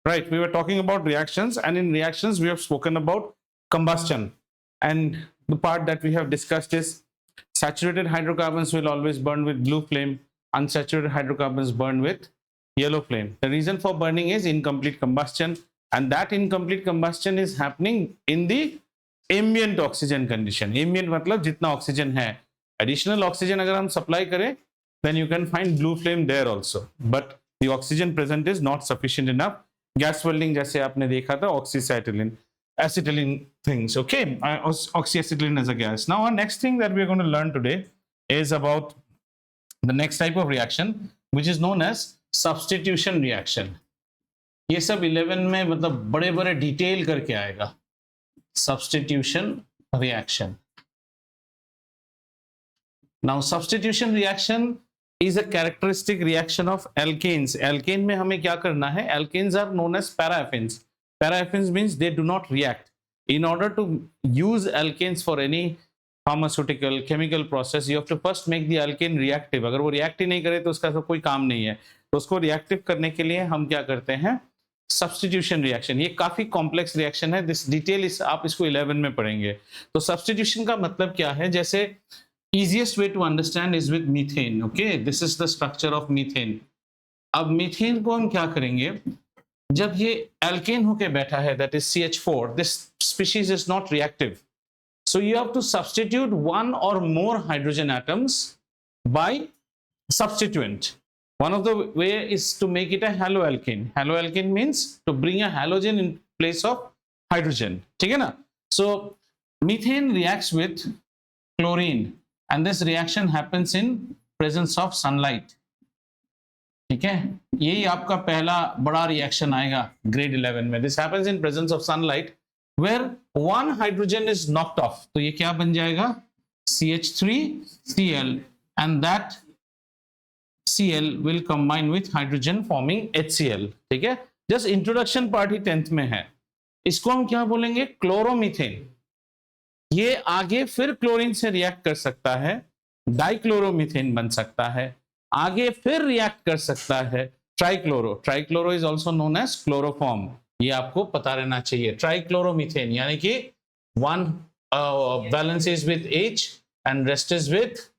right? We were talking about reactions, and in reactions we have spoken about combustion, and the part that we have discussed is saturated hydrocarbons will always burn with blue flame, unsaturated hydrocarbons burn with yellow flame. The reason for burning is incomplete combustion, and that incomplete combustion is happening in the ambient oxygen condition. Ambient मतलब जितना oxygen है, additional oxygen अगर हम supply करें, then you can find blue flame there also, but the oxygen present is not sufficient enough. Gas welding जैसे आपने देखा था, oxyacetylene, acetylene things. Okay, oxyacetylene as a gas. Now our next thing that we are going to learn today is about the next type of reaction, which is known as substitution reaction. ये सब 11 में मतलब बड़े बड़े detail करके आएगा. Substitution reaction. Now substitution reaction is a characteristic reaction of alkanes. Alkane में हमें क्या करना है? Alkanes are known as paraffins. Paraffins means they do not react. In order to use alkanes for any pharmaceutical chemical process, you have to first make the alkane reactive. अगर वो react ही नहीं करे तो उसका कोई काम नहीं है. तो उसको reactive करने के लिए हम क्या करते हैं? Substitution reaction. ये काफी कॉम्प्लेक्स रिएक्शन है. दिस डिटेल आप इसको 11 में पढ़ेंगे. तो सब्स्टिट्यूशन का मतलब क्या है? जैसे easiest way to understand is with methane. Okay, this is the structure of methane. अब मीथेन को हम क्या करेंगे? जब ये एल्केन होके बैठा है, that is CH4, this species is not reactive, so you have to substitute one or more hydrogen atoms by substituent. One of the way is to make it a haloalkane. Haloalkane means to bring a halogen in place of hydrogen. ठीक है ना? So methane reacts with chlorine, and this reaction happens in presence of sunlight. ठीक है? यही आपका पहला बड़ा reaction आएगा grade 11 में. This happens in presence of sunlight, where one hydrogen is knocked off. तो ये क्या बन जाएगा? CH3Cl, and that Cl will combine with hydrogen forming HCl. ठीक है? Just introduction part ही 10th में है. इसको हम क्या बोलेंगे? क्लोरोमीथेन. ये आगे फिर क्लोरीन से रिएक्ट कर सकता है, डाइक्लोरोमीथेन बन सकता है, आगे फिर रिएक्ट कर सकता है trichloro. Trichloro is also known as chloroform. ये आपको पता रहना चाहिए. ट्राइक्लोरोमीथेन यानी कि one valence is with H and rest is with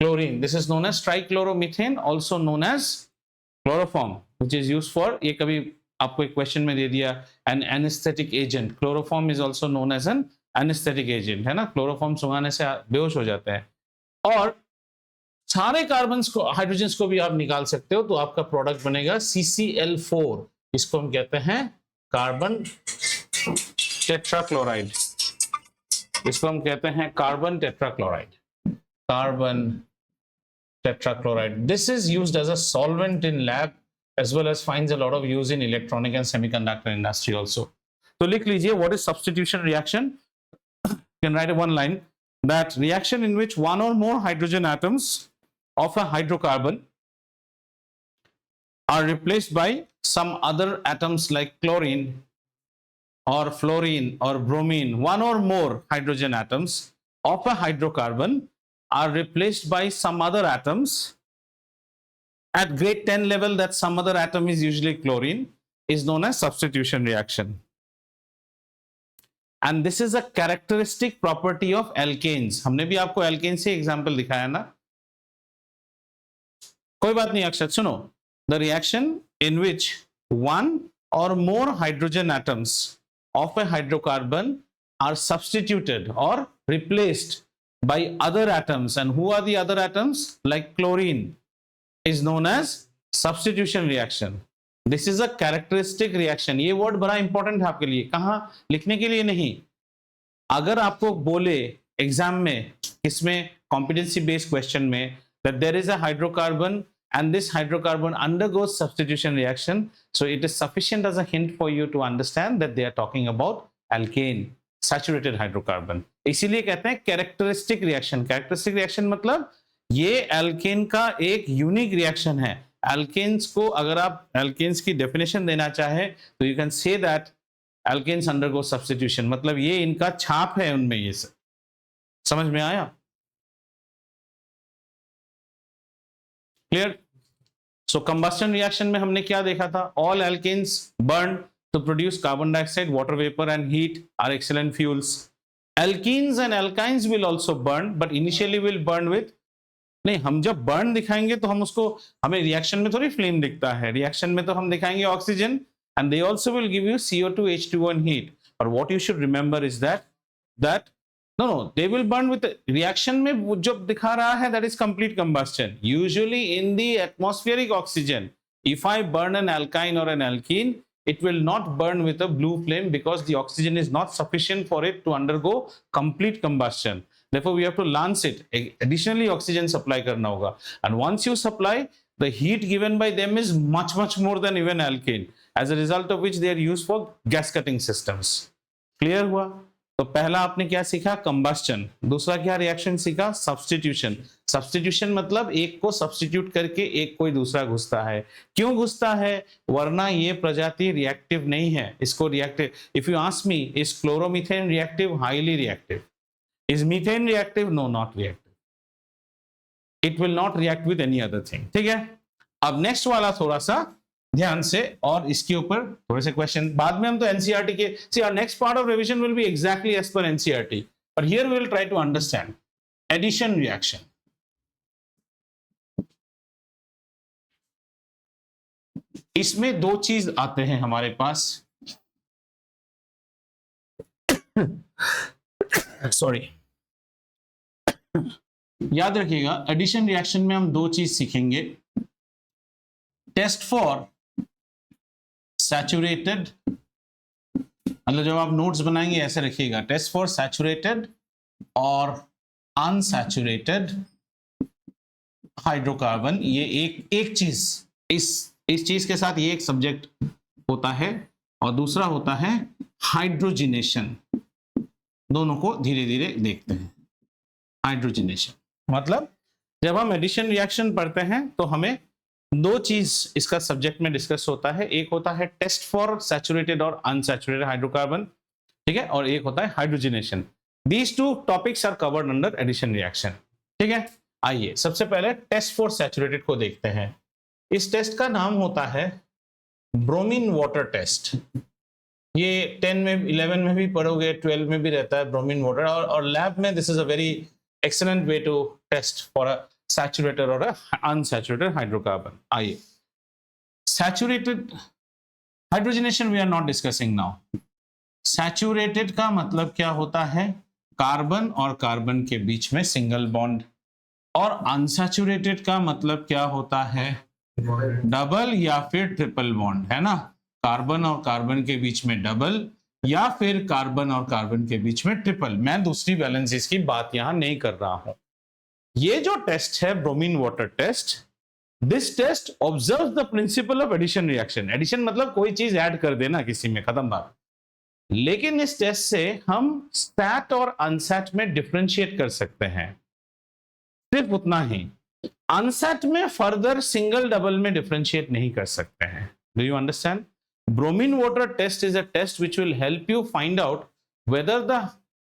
chlorine. This is known as trichloromethane, also known as chloroform, which is used for, ये कभी आपको एक क्वेश्चन में दे दिया, an anesthetic agent. Chloroform is also known as an anesthetic agent, है ना? Chloroform सुंघाने से बेहोश हो जाते हैं. और सारे कार्बन्स को, हाइड्रोजन्स को भी आप निकाल सकते हो, तो आपका प्रोडक्ट बनेगा CCl4. इसको हम कहते हैं कार्बन टेट्राक्लोराइड. इसको हम कहते हैं carbon tetrachloride. Carbon tetrachloride. This is used as a solvent in lab as well as finds a lot of use in electronic and semiconductor industry also. So लिख लीजिए, what is substitution reaction? You can write one line, that reaction in which one or more hydrogen atoms of a hydrocarbon are replaced by some other atoms like chlorine or fluorine or bromine. One or more hydrogen atoms of a hydrocarbon are replaced by some other atoms at grade 10 level. That some other atom is usually chlorine, is known as substitution reaction. And this is a characteristic property of alkanes. हमने भी आपको alkane से example दिखाया ना? कोई बात नहीं अक्षत, सुनो. The reaction in which one or more hydrogen atoms of a hydrocarbon are substituted or replaced by other atoms, and who are the other atoms like chlorine, is known as substitution reaction. This is a characteristic reaction. ये word बड़ा important है आपके लिए. कहाँ लिखने के लिए नहीं, अगर आपको बोले एग्जाम में, किसमें, competency based question में, that there is a hydrocarbon and this hydrocarbon undergoes substitution reaction, so it is sufficient as a hint for you to understand that they are talking about alkane, saturated hydrocarbon. इसीलिए कहते हैं characteristic reaction. Characteristic reaction मतलब ये alkene का एक unique reaction है. Alkanes को अगर आप एल्केन्स की डेफिनेशन देना चाहे तो you can say that alkanes undergo substitution. मतलब ये इनका छाप है उनमें. ये सब समझ में आया? क्लियर? सो कंबस्टन रिएक्शन में हमने क्या देखा था, all alkanes burn to produce carbon dioxide, water vapor and heat are excellent fuels. Alkenes and alkynes will also burn, but initially will burn with, नहीं हम जब बर्न दिखाएंगे तो हम उसको, हमें रिएक्शन में थोड़ी फ्लेम दिखता है, रिएक्शन में तो हम दिखाएंगे oxygen, and they also will give you CO2 H2O and heat. और what you should remember is that no they will burn with reaction में जो दिखा रहा है that is complete combustion. Usually in the atmospheric oxygen, if I burn an alkyne or an alkene, it will not burn with a blue flame because the oxygen is not sufficient for it to undergo complete combustion. Therefore we have to lance it, additionally oxygen supply karna hoga, and once you supply, the heat given by them is much more than even alkane, as a result of which they are used for gas cutting systems. Clear hua? तो पहला आपने क्या सीखा, combustion. दूसरा क्या reaction सीखा, substitution. Substitution मतलब एक को सब्स्टिट्यूट करके एक कोई दूसरा घुसता है. क्यों घुसता है, वरना ये प्रजाति रिएक्टिव नहीं है. इसको reactive, if you ask me, is chloromethane reactive, highly reactive. Is methane reactive, no not reactive. It will not react with any other thing. ठीक है. अब नेक्स्ट वाला थोड़ा सा ध्यान से, और इसके ऊपर थोड़े से क्वेश्चन बाद में हम तो एनसीईआरटी के, see our next part of revision will be exactly as per NCERT, but here we will try to understand addition reaction. इसमें दो चीज आते हैं हमारे पास, सॉरी, याद रखिएगा एडिशन रिएक्शन में हम दो चीज सीखेंगे. टेस्ट फॉर सैचुरेटेड, मतलब जब आप नोट्स बनाएंगे ऐसे रखिएगा, टेस्ट फॉर सैचुरेटेड और अनसैचुरेटेड हाइड्रोकार्बन. ये एक चीज, इस चीज के साथ ये एक सब्जेक्ट होता है, और दूसरा होता है हाइड्रोजिनेशन. दोनों को धीरे धीरे देखते हैं. हाइड्रोजिनेशन मतलब जब हम एडिशन रिएक्शन पढ़ते हैं तो हमें दो चीज इसका सब्जेक्ट में डिस्कस होता है. एक होता है टेस्ट फॉर सैचुरेटेड और अनसैचुरेटेड हाइड्रोकार्बन, ठीक है, और एक होता है hydrogenation. These two topics are covered under addition reaction. ठीक है. आइए सबसे पहले टेस्ट फॉर सैचुरेटेड को देखते हैं. इस टेस्ट का नाम होता है ब्रोमीन वाटर टेस्ट. ये 10 में 11 में भी पढ़ोगे, 12 में भी रहता है ब्रोमीन वाटर, और लैब में this is a very excellent way to test for a saturated or a unsaturated hydrocarbon. आइए, saturated hydrogenation we are not discussing now. Saturated का मतलब क्या होता है, कार्बन और कार्बन के बीच में सिंगल बॉन्ड, और अनसैचुरेटेड का मतलब क्या होता है, डबल या फिर ट्रिपल बॉन्ड, है ना. कार्बन और कार्बन के बीच में डबल, या फिर कार्बन और कार्बन के बीच में ट्रिपल. मैं दूसरी वैलेंसीज की बात यहां नहीं कर रहा हूं. ये जो टेस्ट है bromine water test, this test observe the principle of addition reaction. Addition मतलब कोई चीज ऐड कर देना किसी में, खत्म बात. लेकिन इस टेस्ट से हम सैट और अनसैट में डिफरेंशिएट कर सकते हैं, सिर्फ उतना ही. अनसैट में फर्दर सिंगल डबल में डिफरेंशिएट नहीं कर सकते हैं. Do you understand? Bromine water test is a test which will help you find out whether the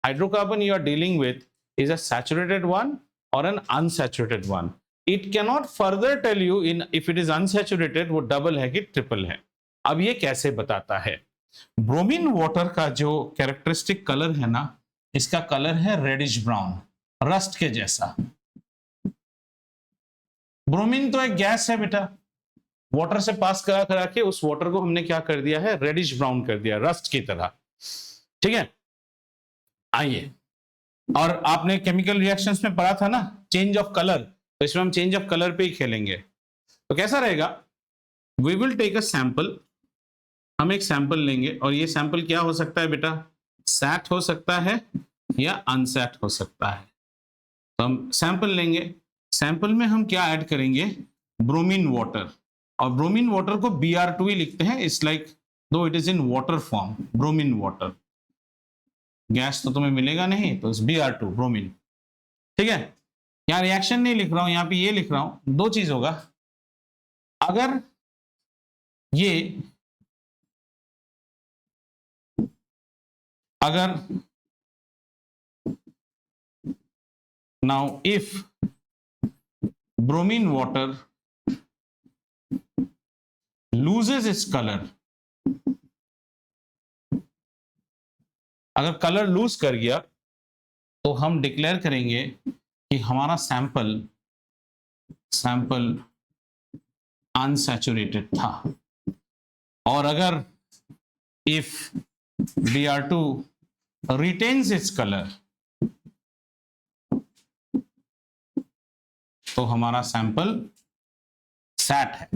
hydrocarbon you are dealing with is a saturated one or an unsaturated one. It cannot further tell you in if it is unsaturated वो double है कि triple है. अब ये कैसे बताता है? Bromine water का जो कैरेक्टरिस्टिक कलर है ना, इसका कलर है रेडिश ब्राउन, रस्ट के जैसा. ब्रोमीन तो एक गैस है बेटा, वाटर से पास करा करा के उस वाटर को हमने क्या कर दिया है, रेडिश ब्राउन कर दिया, रस्ट की तरह. ठीक है. आइए, और आपने केमिकल रिएक्शंस में पढ़ा था ना चेंज ऑफ कलर, तो इसमें हम चेंज ऑफ कलर पे ही खेलेंगे. तो कैसा रहेगा, we will take a sample. हम एक सैंपल लेंगे, और ये सैंपल क्या हो सकता है बेटा, सैट हो सकता है या अनसैट हो सकता है. तो हम सैंपल लेंगे, सैंपल में हम क्या ऐड करेंगे, ब्रोमीन वाटर. और ब्रोमीन वाटर को Br2 ही लिखते हैं. इट्स लाइक दो it is in water form, bromine water. Gas तो तुम्हें मिलेगा नहीं, तो Br2 ब्रोमीन. ठीक है. यहाँ रिएक्शन नहीं लिख रहा हूं, यहाँ पे ये लिख रहा हूं. दो चीज होगा, अगर ये now if bromine water loses its color, अगर कलर लूज कर गया तो हम डिक्लेयर करेंगे कि हमारा सैंपल अनसैचुरेटेड था। और अगर if Br2 retains its color, तो हमारा सैंपल सैट है।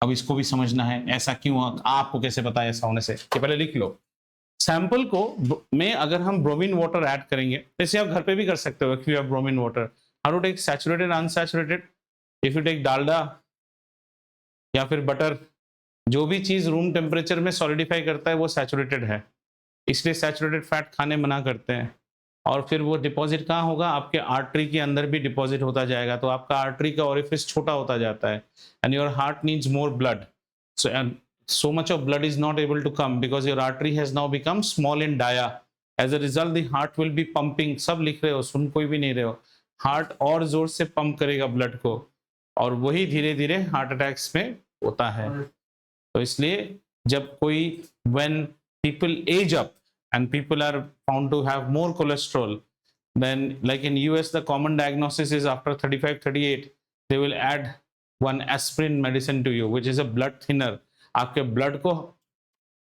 अब इसको भी समझना है, ऐसा क्यों, आपको कैसे पता है ऐसा होने से, कि पहले लिख लो। सैंपल को में अगर हम ब्रोमीन वाटर ऐड करेंगे, जैसे आप घर पे भी कर सकते हो, if you have bromine water, how to take saturated unsaturated, if you take Dalda या फिर बटर, जो भी चीज रूम टेम्परेचर में सॉलिडिफाई करता है वो सैचुरेटेड है, इसलिए सैचुरेटेड फैट खाने मना करते हैं। और फिर वो डिपॉजिट कहाँ होगा, आपके आर्टरी के अंदर भी डिपॉजिट होता जाएगा, तो आपका आर्टरी का ओरिफिस छोटा होता जाता है, and your heart needs more blood, so much of blood is not able to come because your artery has now become small in dia. As a result, the heart will be pumping. सब लिख रहे हो, सुन कोई भी नहीं रहे हो, heart और जोर से पंप करेगा ब्लड को, और वही धीरे धीरे हार्ट अटैक्स में होता है। तो इसलिए जब कोई when people age up and people are found to have more cholesterol, then like in US the common diagnosis is after 35-38 they will add one aspirin medicine to you which is a blood thinner, आपके blood को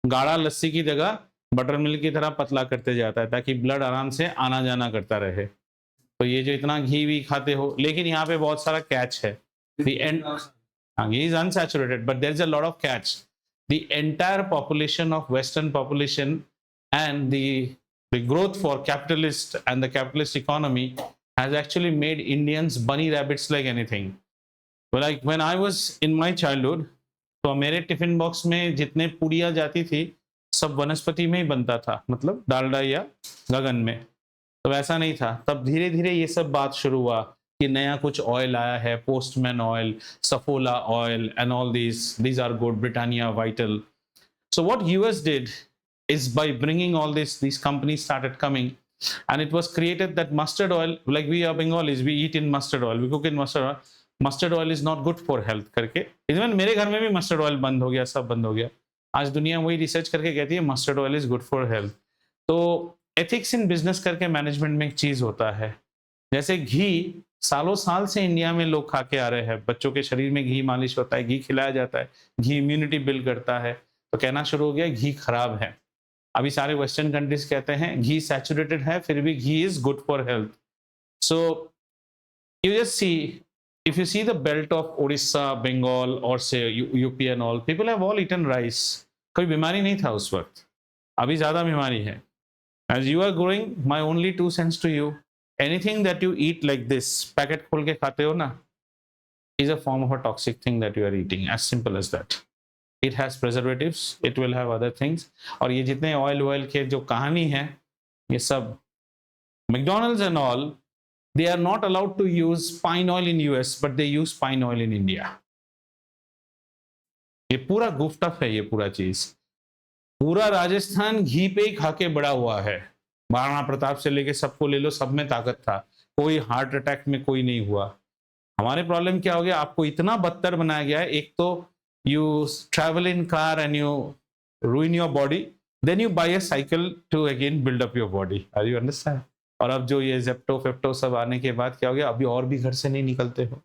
गाढ़ा लस्सी की जगह butter milk की तरह पतला करते जाता है, ताकि ब्लड आराम से आना जाना करता रहे। तो ये जो इतना घी भी खाते हो, लेकिन यहाँ पे बहुत सारा कैच है। The end, ghee is unsaturated, but there is a lot of catch. The entire population of Western population and the growth for capitalist and the capitalist economy has actually made Indians bunny rabbits like anything. But like when I was in my childhood, तो मेरे tiffin box में जितने पूड़ियाँ जाती थी सब वनस्पति में ही बनता था, मतलब डालडा या गगन में। तो वैसा नहीं था। तब धीरे धीरे ये सब बात शुरू हुआ कि नया कुछ ऑयल आया है, postman oil, Saffola oil and all these are good, Britannia, Vital. So what US did is by bringing all these companies started coming, and it was created that mustard oil, like we are Bengalis, we eat in mustard oil, we cook in mustard oil. Mustard oil is not good for health करके, even मेरे घर में भी mustard oil बंद हो गया, सब बंद हो गया। आज दुनिया वही रिसर्च करके कहती है mustard oil is good for health. तो एथिक्स इन बिजनेस करके मैनेजमेंट में एक चीज होता है, जैसे घी सालों साल से इंडिया में लोग खा के आ रहे हैं, बच्चों के शरीर में घी मालिश होता है, घी खिलाया जाता है, घी इम्यूनिटी बिल्ड करता है, तो कहना शुरू हो गया घी खराब है। अभी सारे वेस्टर्न कंट्रीज कहते हैं घी सैचुरेटेड है, फिर भी ghee is good for health. So you just see, if you see the belt of Odisha, Bengal or say UP and all, people have all eaten rice. कोई बीमारी नहीं था उस वक्त, अभी ज्यादा बीमारी है। As you are growing, my only 2 cents to you, anything that you eat like this, packet खोल के खाते हो ना, is a form of a toxic thing that you are eating, as simple as that. It has preservatives, it will have other things. और ये जितने oil के जो कहानी है, ये सब McDonald's and all, they are not allowed to use pine oil in US, but they use pine oil in India. ये पूरा गुफ्टअप है, ये पूरा चीज, पूरा राजस्थान घी पे ही खा के बड़ा हुआ है। महाराणा प्रताप से लेके सबको ले लो, सब में ताकत था, कोई हार्ट अटैक में कोई नहीं हुआ। हमारे प्रॉब्लम क्या हो गया, आपको इतना बदतर बनाया गया है, एक तो you travel in car and you ruin your body, then you buy a cycle to again build up your body. Are you understand? और अब जो ये जेप्टो फेप्टो सब आने के बाद क्या हो गया, अभी और भी घर से नहीं निकलते हो,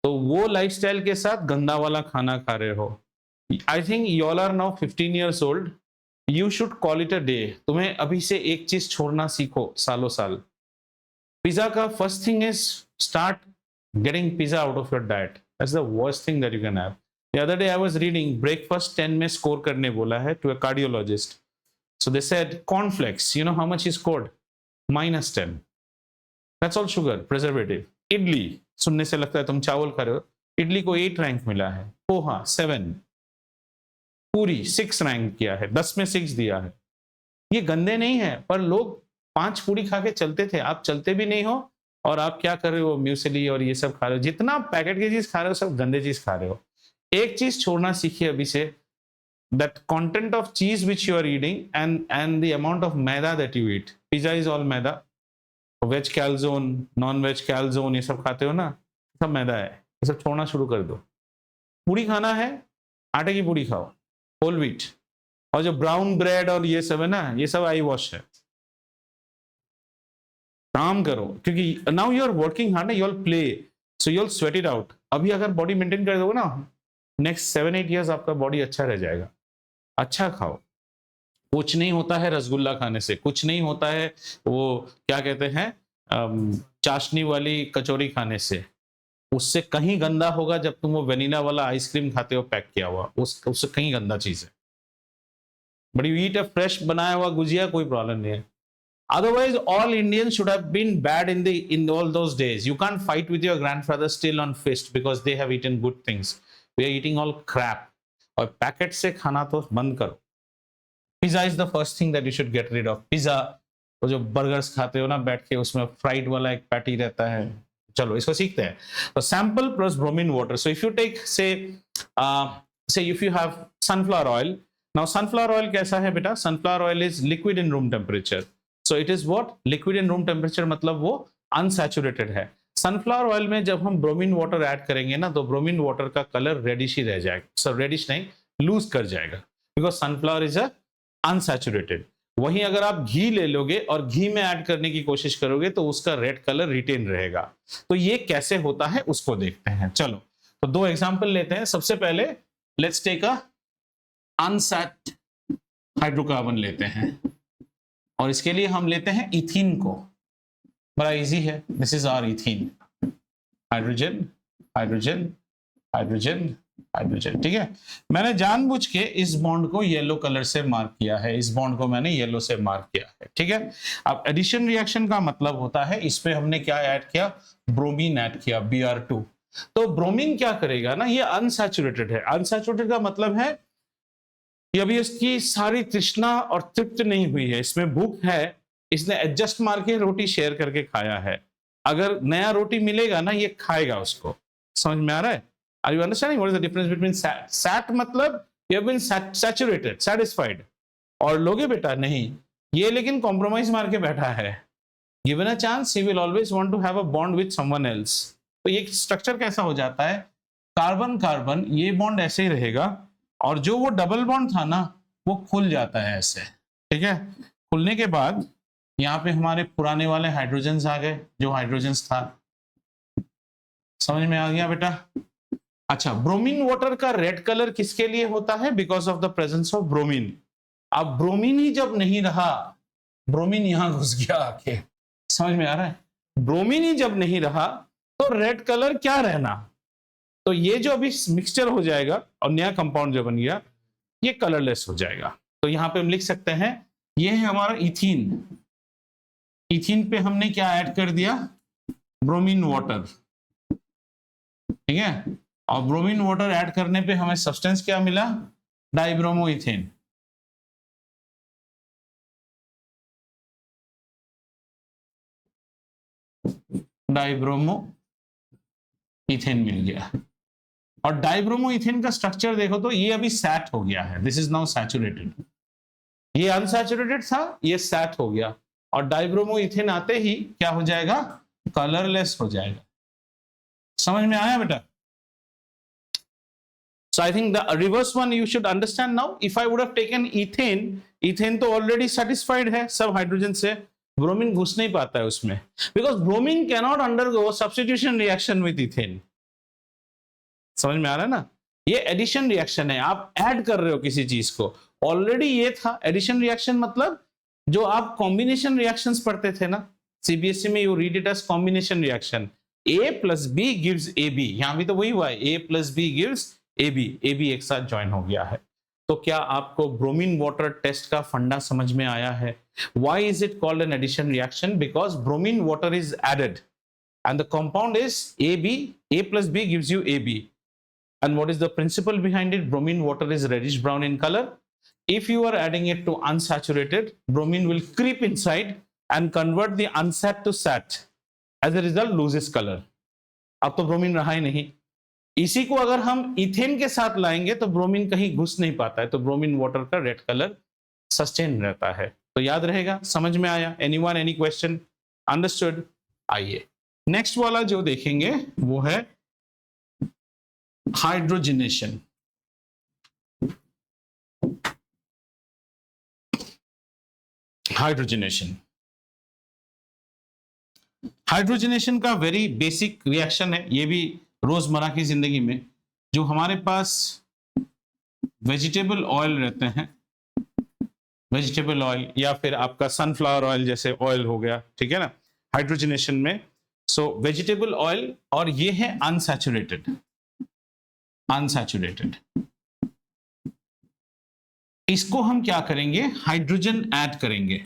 तो वो लाइफस्टाइल के साथ गंदा वाला खाना खा रहे हो। I think you all are now 15 years old, you should call it a day. तुम्हें अभी से एक चीज छोड़ना सीखो, सालों साल। पिज्जा का first thing is start getting pizza out of your diet. That's the worst thing that you can have. The other day I was reading breakfast 10 में स्कोर करने बोला है to a cardiologist. So they said cornflakes, you know how much is scored? -10. That's all sugar, preservative. Idli सुनने से लगता है तुम चावल खा रहे हो, इडली को 8 रैंक मिला है, पोहा 7, पूरी 6 रैंक किया है, 10 में 6 दिया है। ये गंदे नहीं है, पर लोग 5 पूरी खा के चलते थे, आप चलते भी नहीं हो और आप क्या कर रहे हो, म्यूसली और ये सब खा रहे हो। जितना पैकेट की चीज खा रहे हो सब गंदे चीज खा रहे हो। एक चीज छोड़ना सीखिए अभी से, that content of cheese which you are eating and the amount of maida that you eat. Pizza is all maida, veg calzone, non-veg calzone, ये सब खाते हो ना, सब मैदा है, ये सब छोड़ना शुरू कर दो। पूरी खाना है, आटे की पूड़ी खाओ, होल व्हीट। और जो ब्राउन ब्रेड और ये सब है ना, ये सब आई वॉश है। काम करो, क्योंकि now you are working hard, you will play, so you will sweat it out. अभी अगर बॉडी मेंटेन कर दोगे ना, नेक्स्ट 7-8 ईयर्स आपका बॉडी अच्छा रह जाएगा। अच्छा खाओ, कुछ नहीं होता है रसगुल्ला खाने से, कुछ नहीं होता है वो क्या कहते हैं चाशनी वाली कचौरी खाने से। उससे कहीं गंदा होगा जब तुम वो वेनिला वाला आइसक्रीम खाते हो पैक किया हुआ, उससे कहीं गंदा चीज है। But you eat a fresh बनाया हुआ गुजिया, कोई प्रॉब्लम नहीं है। Otherwise, all Indians should have been bad in all those days. You can't fight with your grandfather still on fist because they have eaten good things. We are eating all crap. और packet से खाना तो बंद करो। Pizza is the first thing that you should get rid of. Pizza, वो जो burgers खाते हो ना बैठ के, उसमें फ्राइड वाला एक पैटी रहता है। चलो इसको सीखते हैं। तो sample plus bromine water. So if you take say if you have sunflower oil, now sunflower oil कैसा है बेटा? Sunflower oil is liquid in room temperature. So it is what? Liquid in room temperature, मतलब वो unsaturated है। Sunflower oil में जब हम bromine water add करेंगे ना, तो ब्रोमीन वाटर का कलर रेडिश ही रह जाएगा। सो रेडिश नहीं, लूज कर जाएगा, बिकॉज सनफ्लावर इज अनसैचुरेटेड। वहीं अगर आप घी ले लोगे और घी में ऐड करने की कोशिश करोगे तो उसका रेड कलर रिटेन रहेगा। तो ये कैसे होता है उसको देखते हैं। चलो तो 2 एग्जांपल लेते हैं। सबसे पहले लेट्स टेक अ अनसैट हाइड्रोकार्बन लेते हैं, और इसके लिए हम लेते हैं इथीन को। बड़ा इजी है। This is our ethene. Hydrogen hydrogen hydrogen hydrogen, ठीक है। मैंने जानबूझ के इस बॉन्ड को येलो कलर से मार्क किया है, इस बॉन्ड को मैंने येलो से मार्क किया है, ठीक है। अब एडिशन रिएक्शन का मतलब होता है, इस पे हमने क्या ऐड किया? ब्रोमीन ऐड किया, Br2। तो ब्रोमीन क्या करेगा ना, ये अनसैचुरेटेड है। अनसैचुरेटेड का मतलब है कि अभी इसकी सारी तृष्णा और तृप्त नहीं हुई है, इसमें भूख है, इसने एडजस्ट मार के रोटी शेयर करके खाया है। अगर नया रोटी मिलेगा ना, ये खाएगा उसको। समझ में आ रहा है? Are you understanding what is the difference between sat? Sat मतलब you have been saturated, satisfied। और लोगे बेटा नहीं, ये लेकिन कॉम्प्रोमाइज मार के बैठा है। Given a chance, he will always want to have a bond with someone else। तो ये स्ट्रक्चर कैसा हो जाता है? कार्बन कार्बन, ये बॉन्ड ऐसे ही रहेगा, और जो वो डबल बॉन्ड था ना, वो खुल जाता है ऐसे, ठीक है। खुलने के बाद यहाँ पे हमारे पुराने वाले हाइड्रोजन आ गए, जो हाइड्रोजन था। समझ में आ गया बेटा? अच्छा, ब्रोमीन वाटर का रेड कलर किसके लिए होता है? Because of the presence of bromine. अब ब्रोमीन ही जब नहीं रहा, ब्रोमीन यहां घुस गया आके। समझ में आ रहा है? ब्रोमीन ही जब नहीं रहा तो रेड कलर क्या रहना? तो ये जो अभी मिक्सचर हो जाएगा और नया कंपाउंड जो बन गया, ये कलरलेस हो जाएगा। तो यहां पे हम लिख सकते हैं, ये है हमारा इथीन। इथीन पे हमने क्या ऐड कर दिया? ब्रोमीन वाटर, ठीक है। और ब्रोमीन वाटर ऐड करने पे हमें सब्सटेंस क्या मिला? Dibromo ethane. डाइब्रोमो इथेन मिल गया। और डाइब्रोमो इथेन का स्ट्रक्चर देखो तो ये अभी सैट हो गया है। This is now saturated. ये अनसैचुरेटेड था, ये सैट हो गया, और डाइब्रोमो इथेन आते ही क्या हो जाएगा? कलरलेस हो जाएगा। समझ में आया बेटा? So I think the reverse one you should understand now. If I would have taken ethane, ethane तो already satisfied है सब हाइड्रोजन से, ब्रोमीन घुस नहीं पाता है उसमें, because bromine cannot undergo substitution reaction with ethane। समझ में आ रहा है ना? ये एडिशन रिएक्शन है, आप ऐड कर रहे हो किसी चीज को। ऑलरेडी ये था एडिशन रिएक्शन, मतलब जो आप कॉम्बिनेशन रिएक्शंस पढ़ते थे ना सीबीएसई में, you read it as combination reaction. A plus B gives AB। यहां भी तो वही हुआ है, A plus B gives AB। AB एक साथ ज्वाइन हो गया है। तो क्या आपको ब्रोमीन वाटर टेस्ट का फंडा समझ में आया है? Why is it called an addition reaction? Because bromine water is added and the compound is AB। A plus B gives you AB। And what is the principle behind it? Bromine water is reddish brown in color. If you are adding it to unsaturated, bromine will creep inside and convert the unsat to sat। As a result loses color। अब तो bromine रहा ही नहीं। इसी को अगर हम ethane के साथ लाएंगे तो ब्रोमीन कहीं घुस नहीं पाता है, तो ब्रोमीन वाटर का रेड कलर सस्टेन रहता है। तो याद रहेगा, समझ में आया? Anyone, any question? अंडरस्टूड? आइए नेक्स्ट वाला जो देखेंगे वो है हाइड्रोजनेशन। हाइड्रोजनेशन। हाइड्रोजनेशन का वेरी बेसिक रिएक्शन है, ये भी रोजमर्रा की जिंदगी में। जो हमारे पास वेजिटेबल ऑयल रहते हैं, वेजिटेबल ऑयल या फिर आपका सनफ्लावर ऑयल जैसे ऑयल हो गया, ठीक है ना, हाइड्रोजनेशन में। सो वेजिटेबल ऑयल, और ये है अनसैचुरेटेड, अनसैचुरेटेड। इसको हम क्या करेंगे, हाइड्रोजन ऐड करेंगे,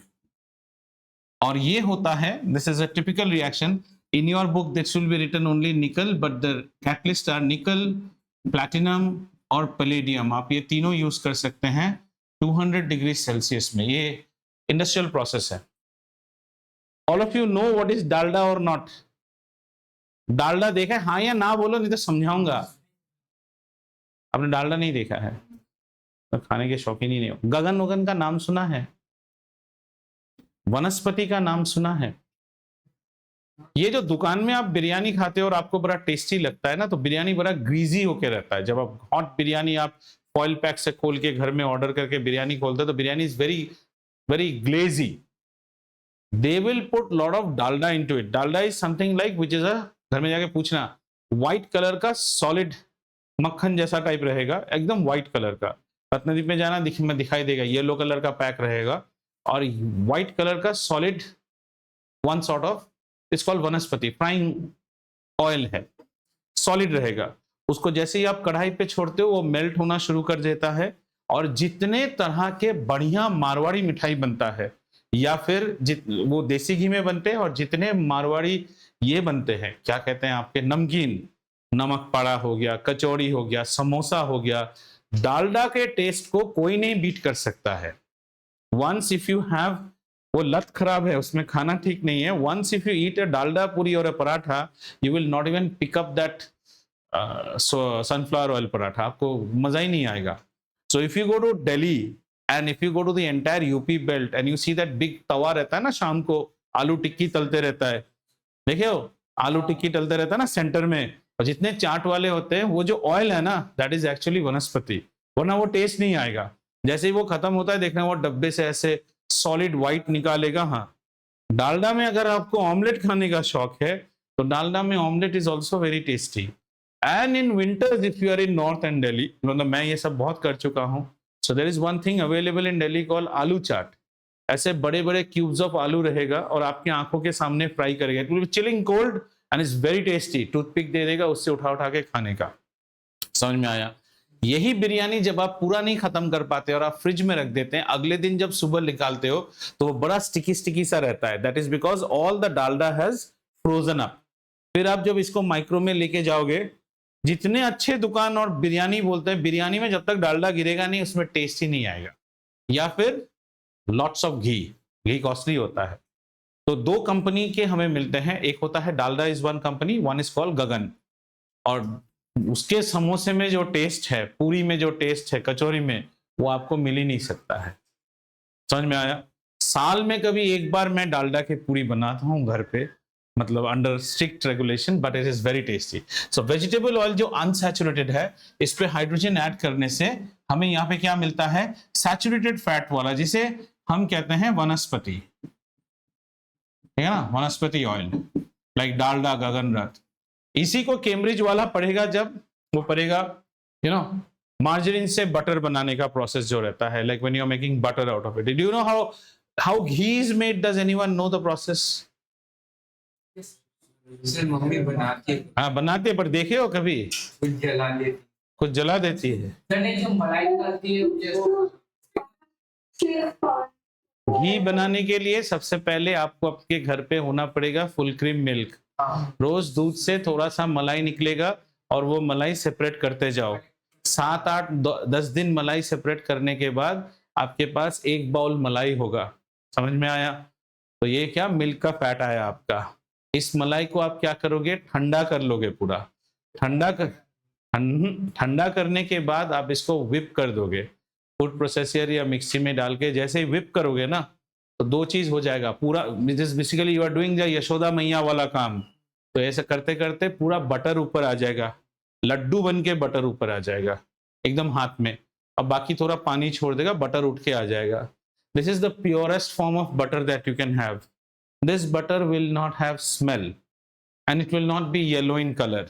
और ये होता है, this is a typical reaction. In your book this will be written only nickel, but the catalyst are nickel, platinum और पैलेडियम। आप ये तीनों यूज कर सकते हैं 200 डिग्री सेल्सियस में। ये इंडस्ट्रियल प्रोसेस है। All of you know what is Dalda और नॉट? डालडा देखा है? हाँ या ना बोलो, नहीं तो समझाऊंगा। आपने डालडा नहीं देखा है तो खाने के शौकीन ही नहीं हो। गगन वगन का नाम सुना है? वनस्पति का नाम सुना है? ये जो दुकान में आप बिरयानी खाते हो और आपको बड़ा टेस्टी लगता है ना, तो बिरयानी बड़ा ग्रीजी होके रहता है। जब आप हॉट बिरयानी आप फॉइल पैक से खोल के घर में ऑर्डर करके बिरयानी खोलते हो तो biryani is very very Galeazzi. They will put lot of Dalda into it. Dalda is something like which is a, घर में जाके पूछना, व्हाइट कलर का सॉलिड मक्खन जैसा टाइप रहेगा, एकदम व्हाइट कलर का। रत्नदीप में जाना में दिखाई देगा, येलो कलर का पैक रहेगा और व्हाइट कलर का solid, one sort of, it's called वनस्पति, फ्राइंग ऑयल है, सॉलिड रहेगा। उसको जैसे ही आप कढ़ाई पे छोड़ते हो वो मेल्ट होना शुरू कर देता है, और जितने तरह के बढ़िया मारवाड़ी मिठाई बनता है, या फिर वो देसी घी में बनते हैं, और जितने मारवाड़ी ये बनते हैं, क्या कहते हैं आपके, नमकीन, नमक पाड़ा हो गया, कचौड़ी हो गया, समोसा हो गया, डालडा के टेस्ट को कोई नहीं बीट कर सकता है। वंस इफ यू हैव, वो लत खराब है, उसमें खाना ठीक नहीं है। Once if you eat a Dalda puri और a paratha, you will not even pick up that sunflower oil paratha, आपको मजा ही नहीं आएगा। So if you go to Delhi and if you go to the entire UP belt and you see that big tawa रहता है ना, शाम को आलू टिक्की तलते रहता है, देखे हो, आलू टिक्की तलते रहता है ना सेंटर में, और जितने चाट वाले होते हैं, वो जो ऑयल है ना, दैट इज एक्चुअली वनस्पति, वरना वो टेस्ट नहीं आएगा। जैसे ही वो खत्म होता है, देखना वो डब्बे से ऐसे सॉलिड व्हाइट निकालेगा। हाँ, डालडा में अगर आपको ऑमलेट खाने का शौक है तो डालडा में omelette is also very tasty. And in winters if you are in north and Delhi, मतलब मैं ये सब बहुत कर चुका हूँ, so there is one thing available in Delhi called aloo chaat. ऐसे बड़े बड़े क्यूब्स ऑफ आलू रहेगा और आपकी आंखों के सामने फ्राई करेगा, it will be chilling cold and is very tasty. Toothpick दे देगा, उससे उठा उठा के खाने का। समझ में आया? यही बिरयानी जब आप पूरा नहीं खत्म कर पाते और आप फ्रिज में रख देते हैं, अगले दिन जब सुबह निकालते हो तो वो बड़ा स्टिकी स्टिकी सा रहता है। That is because all the Dalda has frozen up. फिर आप जब इसको माइक्रो में लेके जाओगे, जितने अच्छे दुकान और बिरयानी बोलते हैं, बिरयानी में जब तक डालडा गिरेगा नहीं, उसमें टेस्ट ही नहीं आएगा। या फिर lots of ghee, ghee costly होता है। तो दो कंपनी के हमें मिलते हैं, एक होता है Dalda is one company, one is called Gagan. और उसके समोसे में जो टेस्ट है, पूरी में जो टेस्ट है, कचौरी में, वो आपको मिल ही नहीं सकता है। समझ में आया? साल में कभी एक बार मैं डालडा की पूरी बनाता हूँ घर पे, मतलब under strict regulation, but it is very tasty. So vegetable oil जो अनसैचुरेटेड है, इस पे हाइड्रोजन ऐड करने से हमें यहाँ पे क्या मिलता है, सैचुरेटेड फैट वाला, जिसे हम कहते हैं वनस्पति, ठीक है ना, वनस्पति ऑयल, लाइक डालडा, गगन रथ। इसी को कैम्ब्रिज वाला पढ़ेगा जब वो पढ़ेगा, यू नो, मार्जरीन से बटर बनाने का प्रोसेस जो रहता है, like when you are making butter out of it. Do you know how ghee is made? Does anyone know the process? Sir mummy बनाती है। हाँ बनाते, पर देखे हो कभी? कुछ जला देती, कुछ जला देती है। सर नहीं, जो मलाई निकलती है घी बनाने के लिए सबसे पहले आपको आपके घर पे होना पड़ेगा फुल क्रीम मिल्क। रोज दूध से थोड़ा सा मलाई निकलेगा और वो मलाई सेपरेट करते जाओ। 7, 8, 10 दिन मलाई सेपरेट करने के बाद आपके पास एक बाउल मलाई होगा। समझ में आया? तो ये क्या, मिल्क का फैट आया आपका। इस मलाई को आप क्या करोगे, ठंडा कर लोगे पूरा। ठंडा करने के बाद आप इसको विप कर दोगे फूड प्रोसेसर या मिक्सी में डाल के। जैसे ही विप करोगे ना, तो दो चीज हो जाएगा पूरा। Basically you are doing the Yashoda Maiya वाला काम। तो ऐसा करते करते पूरा बटर ऊपर आ जाएगा, लड्डू बन के बटर ऊपर आ जाएगा एकदम हाथ में। अब बाकी थोड़ा पानी छोड़ देगा, बटर उठ के आ जाएगा। This is the purest form of butter that you can have. This butter will not have smell and it will not be yellow in color.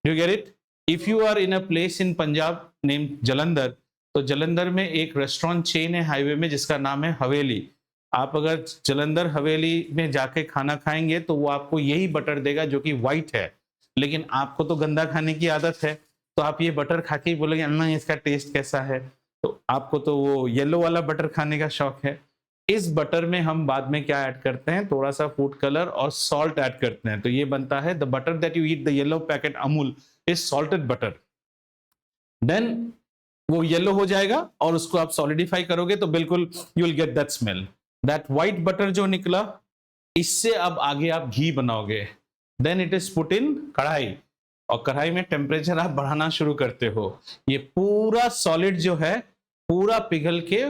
Do you get it? If you are in a place in Punjab named Jalandhar, तो जलंधर में एक restaurant chain है highway में जिसका नाम है हवेली. आप अगर जलंधर हवेली में जाके खाना खाएंगे तो वो आपको यही बटर देगा जो कि व्हाइट है. लेकिन आपको तो गंदा खाने की आदत है, तो आप ये बटर खा के ही बोलेंगे अन्ना इसका टेस्ट कैसा है. तो आपको तो वो येलो वाला बटर खाने का शौक है. इस बटर में हम बाद में क्या ऐड करते हैं, थोड़ा सा फूड कलर और सॉल्ट ऐड करते हैं. तो ये बनता है the butter that you eat, the yellow packet Amul is salted butter. Then वो येलो हो जाएगा और उसको आप सॉलिडिफाई करोगे तो बिल्कुल you will get that smell. That white butter जो निकला, इससे अब आगे आप घी बनाओगे. Then it is put in kadhai, और कढ़ाई में टेम्परेचर आप बढ़ाना शुरू करते हो. ये पूरा सॉलिड जो है पूरा पिघल के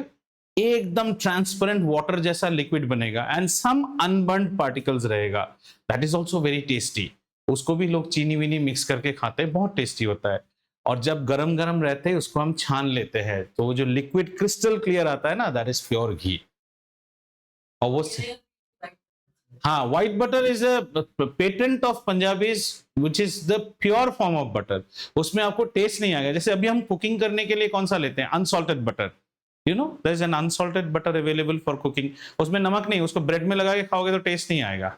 एकदम ट्रांसपेरेंट वाटर जैसा लिक्विड बनेगा एंड सम अनबर्न्ड पार्टिकल्स रहेगा. That is also very tasty. उसको भी लोग चीनी वीनी मिक्स करके खाते हैं, बहुत टेस्टी होता है. और जब गरम गरम रहते हैं उसको हम छान लेते हैं, तो वो जो लिक्विड क्रिस्टल क्लियर आता है ना, दैट इज प्योर घी. और वो हाँ, white butter is a patent of Punjabis which is the pure form of butter. उसमें आपको टेस्ट नहीं आएगा. जैसे अभी हम कुकिंग करने के लिए कौन सा लेते हैं, unsalted butter. You know there is an unsalted butter available for cooking. उसमें नमक नहीं, उसको ब्रेड में लगा के खाओगे तो टेस्ट नहीं आएगा.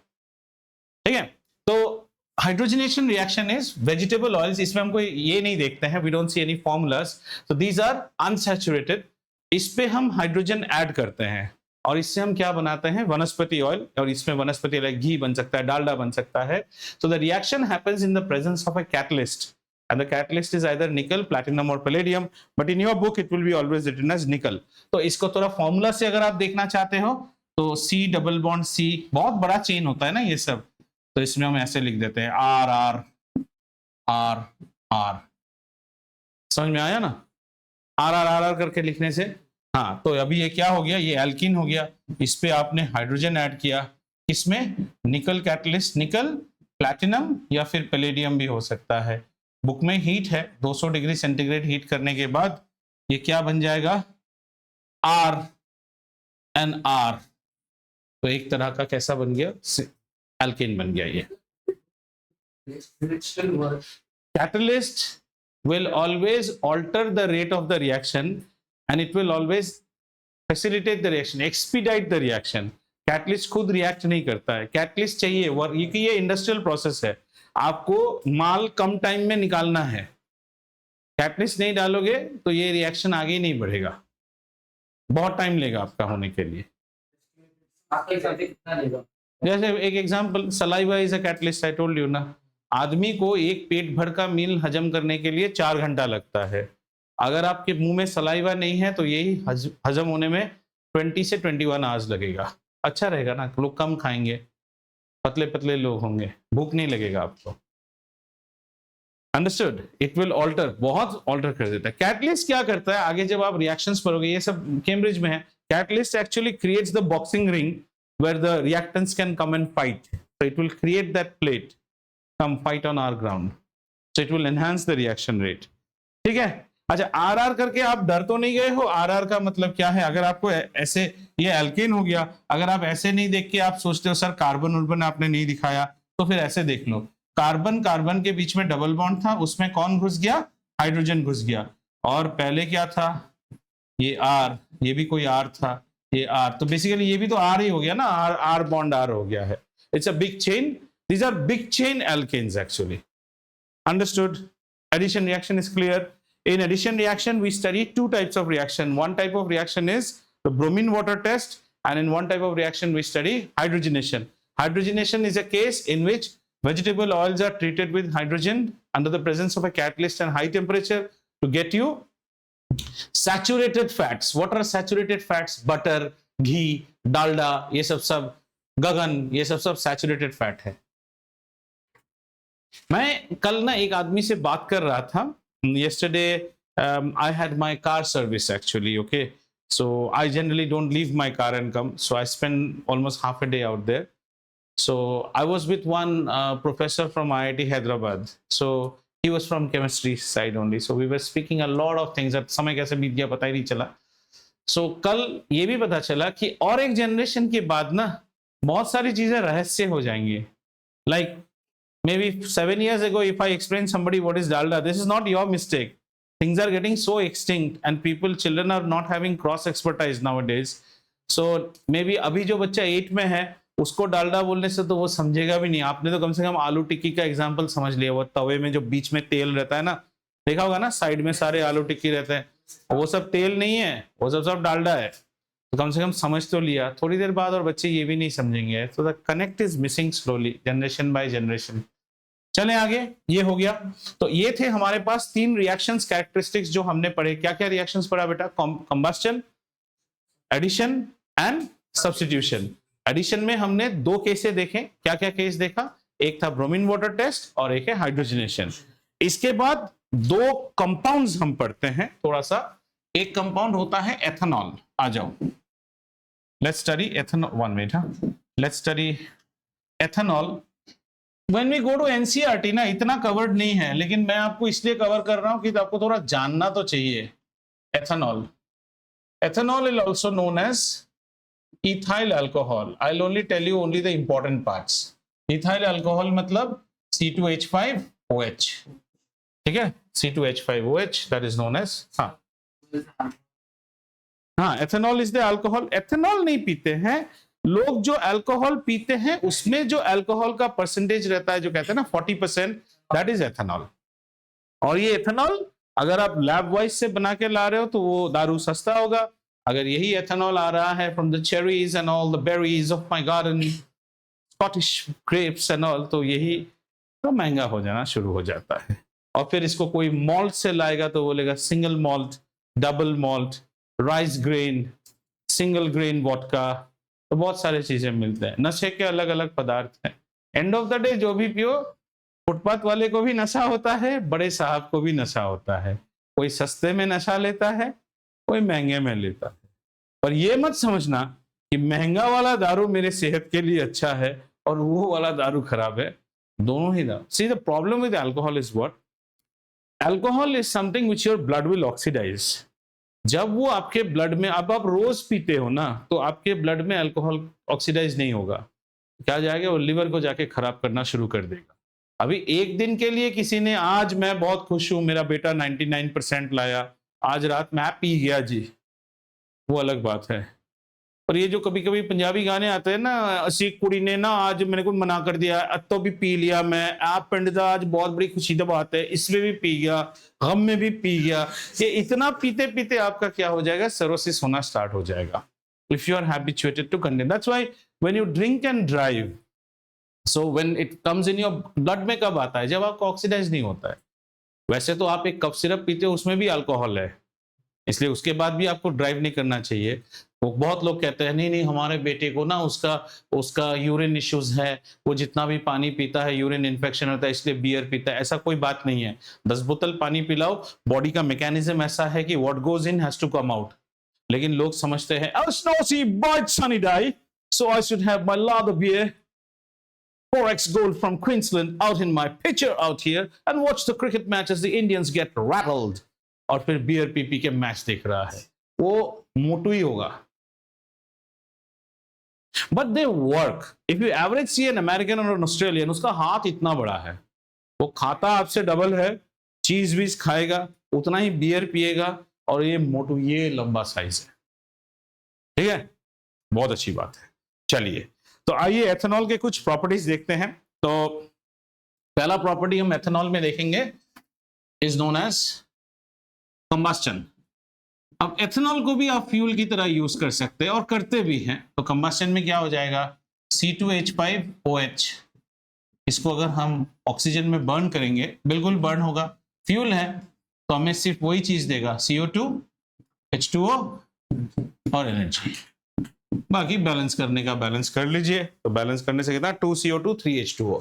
ठीक है. तो hydrogenation reaction is vegetable oils. इसमें हमको ये नहीं देखते हैं, we don't see any formulas. तो दीज आर अनसैचुरेटेड. इस पे हम हाइड्रोजन ऐड करते हैं और इससे हम क्या बनाते हैं, वनस्पति ऑयल. और इसमें वनस्पति ऑयल घी बन सकता है, डालडा बन सकता है. So the reaction happens in the presence of a catalyst and the catalyst is either nickel, platinum or palladium, but in your book it will be always written as nickel. तो इसको थोड़ा formula से अगर आप देखना चाहते हो तो C डबल बॉन्ड C, बहुत बड़ा चेन होता है ना ये सब, तो इसमें हम ऐसे लिख देते हैं R R R R. समझ में आया ना, R R R R करके लिखने से. हाँ, तो अभी ये क्या हो गया, ये एल्कीन हो गया. इस पे आपने हाइड्रोजन ऐड किया, इसमें निकल कैटलिस्ट, निकल, प्लैटिनम या फिर पैलेडियम भी हो सकता है. बुक में हीट है 200 डिग्री सेंटीग्रेड हीट करने के बाद ये क्या बन जाएगा, R and R. तो एक तरह का कैसा बन गया, एल्केन बन गया. ये catalyst will always alter the rate of the reaction and it will always facilitate the reaction, expedite the reaction. Catalyst खुद रिएक्ट नहीं करता है, कैटलिस्ट चाहिए ये इंडस्ट्रियल प्रोसेस है. आपको माल कम टाइम में निकालना है, कैटलिस्ट नहीं डालोगे तो ये रिएक्शन आगे ही नहीं बढ़ेगा, बहुत टाइम लेगा आपका होने के लिए. जैसे एक example, saliva is a catalyst, I told you ना. आदमी को एक पेट भर का मील हजम करने के लिए 4 घंटा लगता है. अगर आपके मुंह में सलाइवा नहीं है तो यही हजम होने में 20 से 21 आवर्स लगेगा. अच्छा रहेगा ना, लोग कम खाएंगे, पतले पतले लोग होंगे, भूख नहीं लगेगा आपको. अंडरस्टूड. इट विल ऑल्टर, बहुत ऑल्टर कर देता है. कैटलिस्ट क्या करता है, आगे जब आप रिएक्शंस पढ़ोगे, ये सब कैम्ब्रिज में है. Catalyst actually creates the boxing ring where the reactants can come and fight. So it will create that plate, come fight on our ground. So it will enhance the reaction rate. ठीक है. अच्छा, are are करके आप डर तो नहीं गए हो. आर आर का मतलब क्या है, अगर आपको ऐसे, ये एल्केन हो गया, अगर आप ऐसे नहीं देख के आप सोचते हो सर कार्बन उर्बन आपने नहीं दिखाया, तो फिर ऐसे देख लो. कार्बन कार्बन के बीच में डबल बॉन्ड था, उसमें कौन घुस गया, हाइड्रोजन घुस गया. और पहले क्या था, ये आर, ये भी कोई आर था, ये आर. तो बेसिकली ये भी तो आर ही हो गया ना, आर आर बॉन्ड आर हो गया है. It's a big chain. These are big chain alkanes actually. Understood. Addition reaction is clear. In addition reaction, we study 2 types of reaction. One type of reaction is the bromine water test, and in one type of reaction we study hydrogenation. Hydrogenation is a case in which vegetable oils are treated with hydrogen under the presence of a catalyst and high temperature to get you saturated fats. What are saturated fats? Butter, ghee, dalda, ये सब गगन, ये सब saturated fat है. मैं कल ना एक आदमी से बात कर रहा था. Yesterday I had my car service actually. Okay, so I generally don't leave my car and come, so I spend almost half a day out there. So I was with one professor from IIT Hyderabad. So he was from chemistry side only. So we were speaking a lot of things. अब समय कैसे बीत गया पता ही नहीं चला. सो कल ये भी पता चला कि और एक जनरेशन के बाद ना बहुत सारी चीजें रहस्य हो जाएंगी. Like maybe 7 years ago, if I explain somebody what is dalda, this is not your mistake. Things are getting so extinct and children are not having cross expertise nowadays. So maybe अभी जो बच्चा 8 में है उसको डालडा बोलने से तो वो समझेगा भी नहीं. आपने तो कम से कम आलू टिक्की का एग्जांपल समझ लिया. वो तवे में जो बीच में तेल रहता है ना, देखा होगा ना, साइड में सारे आलू टिक्की रहते हैं, वो सब तेल नहीं है, वो सब डालडा है. तो कम से कम समझ तो लिया. थोड़ी देर बाद और बच्चे ये भी नहीं समझेंगे. तो the connect is missing slowly, generation by generation. चलें आगे, ये हो गया. तो ये थे हमारे पास 3 रिएक्शंस कैरेक्टरिस्टिक्स जो हमने पढ़े. क्या क्या रिएक्शंस पढ़ा बेटा? Combustion, addition and substitution. Addition में हमने 2 केसेस देखे. क्या क्या केस देखा? एक था ब्रोमीन वाटर टेस्ट और एक है हाइड्रोजनेशन. इसके बाद 2 कंपाउंड्स हम पढ़ते हैं थोड़ा सा. एक कंपाउंड होता है एथेनॉल. आ जाओ, let's study ethanol. 1 minute. Let's study ethanol. When we go to NCERT ना इतना कवर्ड नहीं है, लेकिन मैं आपको इसलिए कवर कर रहा हूं कि आपको थोड़ा जानना तो चाहिए. Ethanol. Ethanol is also known as ethyl alcohol. I'll only tell you only the important parts. Ethyl alcohol मतलब C2H5OH. ठीक है, C2H5OH, that is known as. हाँ, ethanol is the alcohol. Ethanol नहीं पीते हैं लोग. जो अल्कोहल पीते हैं उसमें जो अल्कोहल का परसेंटेज रहता है, जो कहते हैं ना 40%, दैट इज एथेनॉल. और ये एथेनॉल अगर आप लैब वाइज से बना के ला रहे हो तो वो दारू सस्ता होगा. अगर यही एथेनॉल आ रहा है from the cherries and all the berries of my garden, Scottish grapes and all, तो यही तो महंगा हो जाना शुरू हो जाता है. और फिर इसको कोई मॉल्ट से लाएगा तो बोलेगा single malt, double malt, rice grain, single grain vodka. तो बहुत सारी चीजें मिलते हैं. नशे के अलग अलग पदार्थ हैं. एंड ऑफ द डे जो भी पियो, फुटपाथ वाले को भी नशा होता है, बड़े साहब को भी नशा होता है. कोई सस्ते में नशा लेता है, कोई महंगे में लेता है. और ये मत समझना कि महंगा वाला दारू मेरे सेहत के लिए अच्छा है और वो वाला दारू खराब है. दोनों ही दारू. See the problem with alcohol is what? Alcohol is something which your blood will oxidise. जब वो आपके ब्लड में, अब आप रोज पीते हो ना, तो आपके ब्लड में अल्कोहल ऑक्सीडाइज नहीं होगा. क्या जाएगा? वो लिवर को जाके खराब करना शुरू कर देगा. अभी एक दिन के लिए किसी ने, आज मैं बहुत खुश हूं, मेरा बेटा 99% लाया, आज रात मैं पी गया जी, वो अलग बात है. और ये जो कभी कभी पंजाबी गाने आते हैं ना, असी कुड़ी ने ना आज मेरे को मना कर दिया, अब तो भी पी लिया मैं, आप पिंड दा आज बहुत बड़ी खुशी की बात है, इसमें भी पी गया, गम में भी पी गया. ये इतना पीते पीते आपका क्या हो जाएगा? सर्रोसिस होना स्टार्ट हो जाएगा. If you are habituated to consume. That's why when you drink and drive, so when it comes in your blood में कब आता है? जब आपको ऑक्सीडाइज नहीं होता है. वैसे तो आप एक कप सिरप पीते हो, उसमें भी अल्कोहल है, इसलिए उसके बाद भी आपको ड्राइव नहीं करना चाहिए. वो बहुत लोग कहते हैं नहीं नहीं हमारे बेटे को ना उसका यूरिन इश्यूज है, वो जितना भी पानी पीता है यूरिन इन्फेक्शन होता है इसलिए बियर पीता है. ऐसा कोई बात नहीं है. 10 बोतल पानी पिलाओ, बॉडी का मैकेनिज्म ऐसा है कि what goes in has to come out. लेकिन लोग समझते हैं snowy bright sunny day, so I should have my lager beer, 4x gold from Queensland out in my pitcher out here and watch the cricket match as the Indians get rattled. और फिर beer P P के match देख रहा है, वो मोटू ही होगा. But they work. If you average see an American or an Australian, उसका हाथ इतना बड़ा है, वो खाता आपसे डबल है, चीज बीज खाएगा, उतना ही बियर पिएगा, और ये मोटू, ये लंबा साइज है. ठीक है, बहुत अच्छी बात है. चलिए, तो आइए एथेनॉल के कुछ प्रॉपर्टीज देखते हैं. तो पहला प्रॉपर्टी हम एथेनॉल में देखेंगे इज नोन एज कंबस्टन. अब एथेनॉल को भी आप फ्यूल की तरह यूज कर सकते हैं और करते भी हैं. तो कंबस्टन में क्या हो जाएगा? C2H5OH. इसको अगर हम ऑक्सीजन में बर्न करेंगे, बिल्कुल बर्न होगा, फ्यूल है, तो हमें सिर्फ वही चीज देगा, CO2, H2O और एनर्जी. बाकी बैलेंस करने का बैलेंस कर लीजिए. तो बैलेंस करने से कितना? 2CO2 3H2O,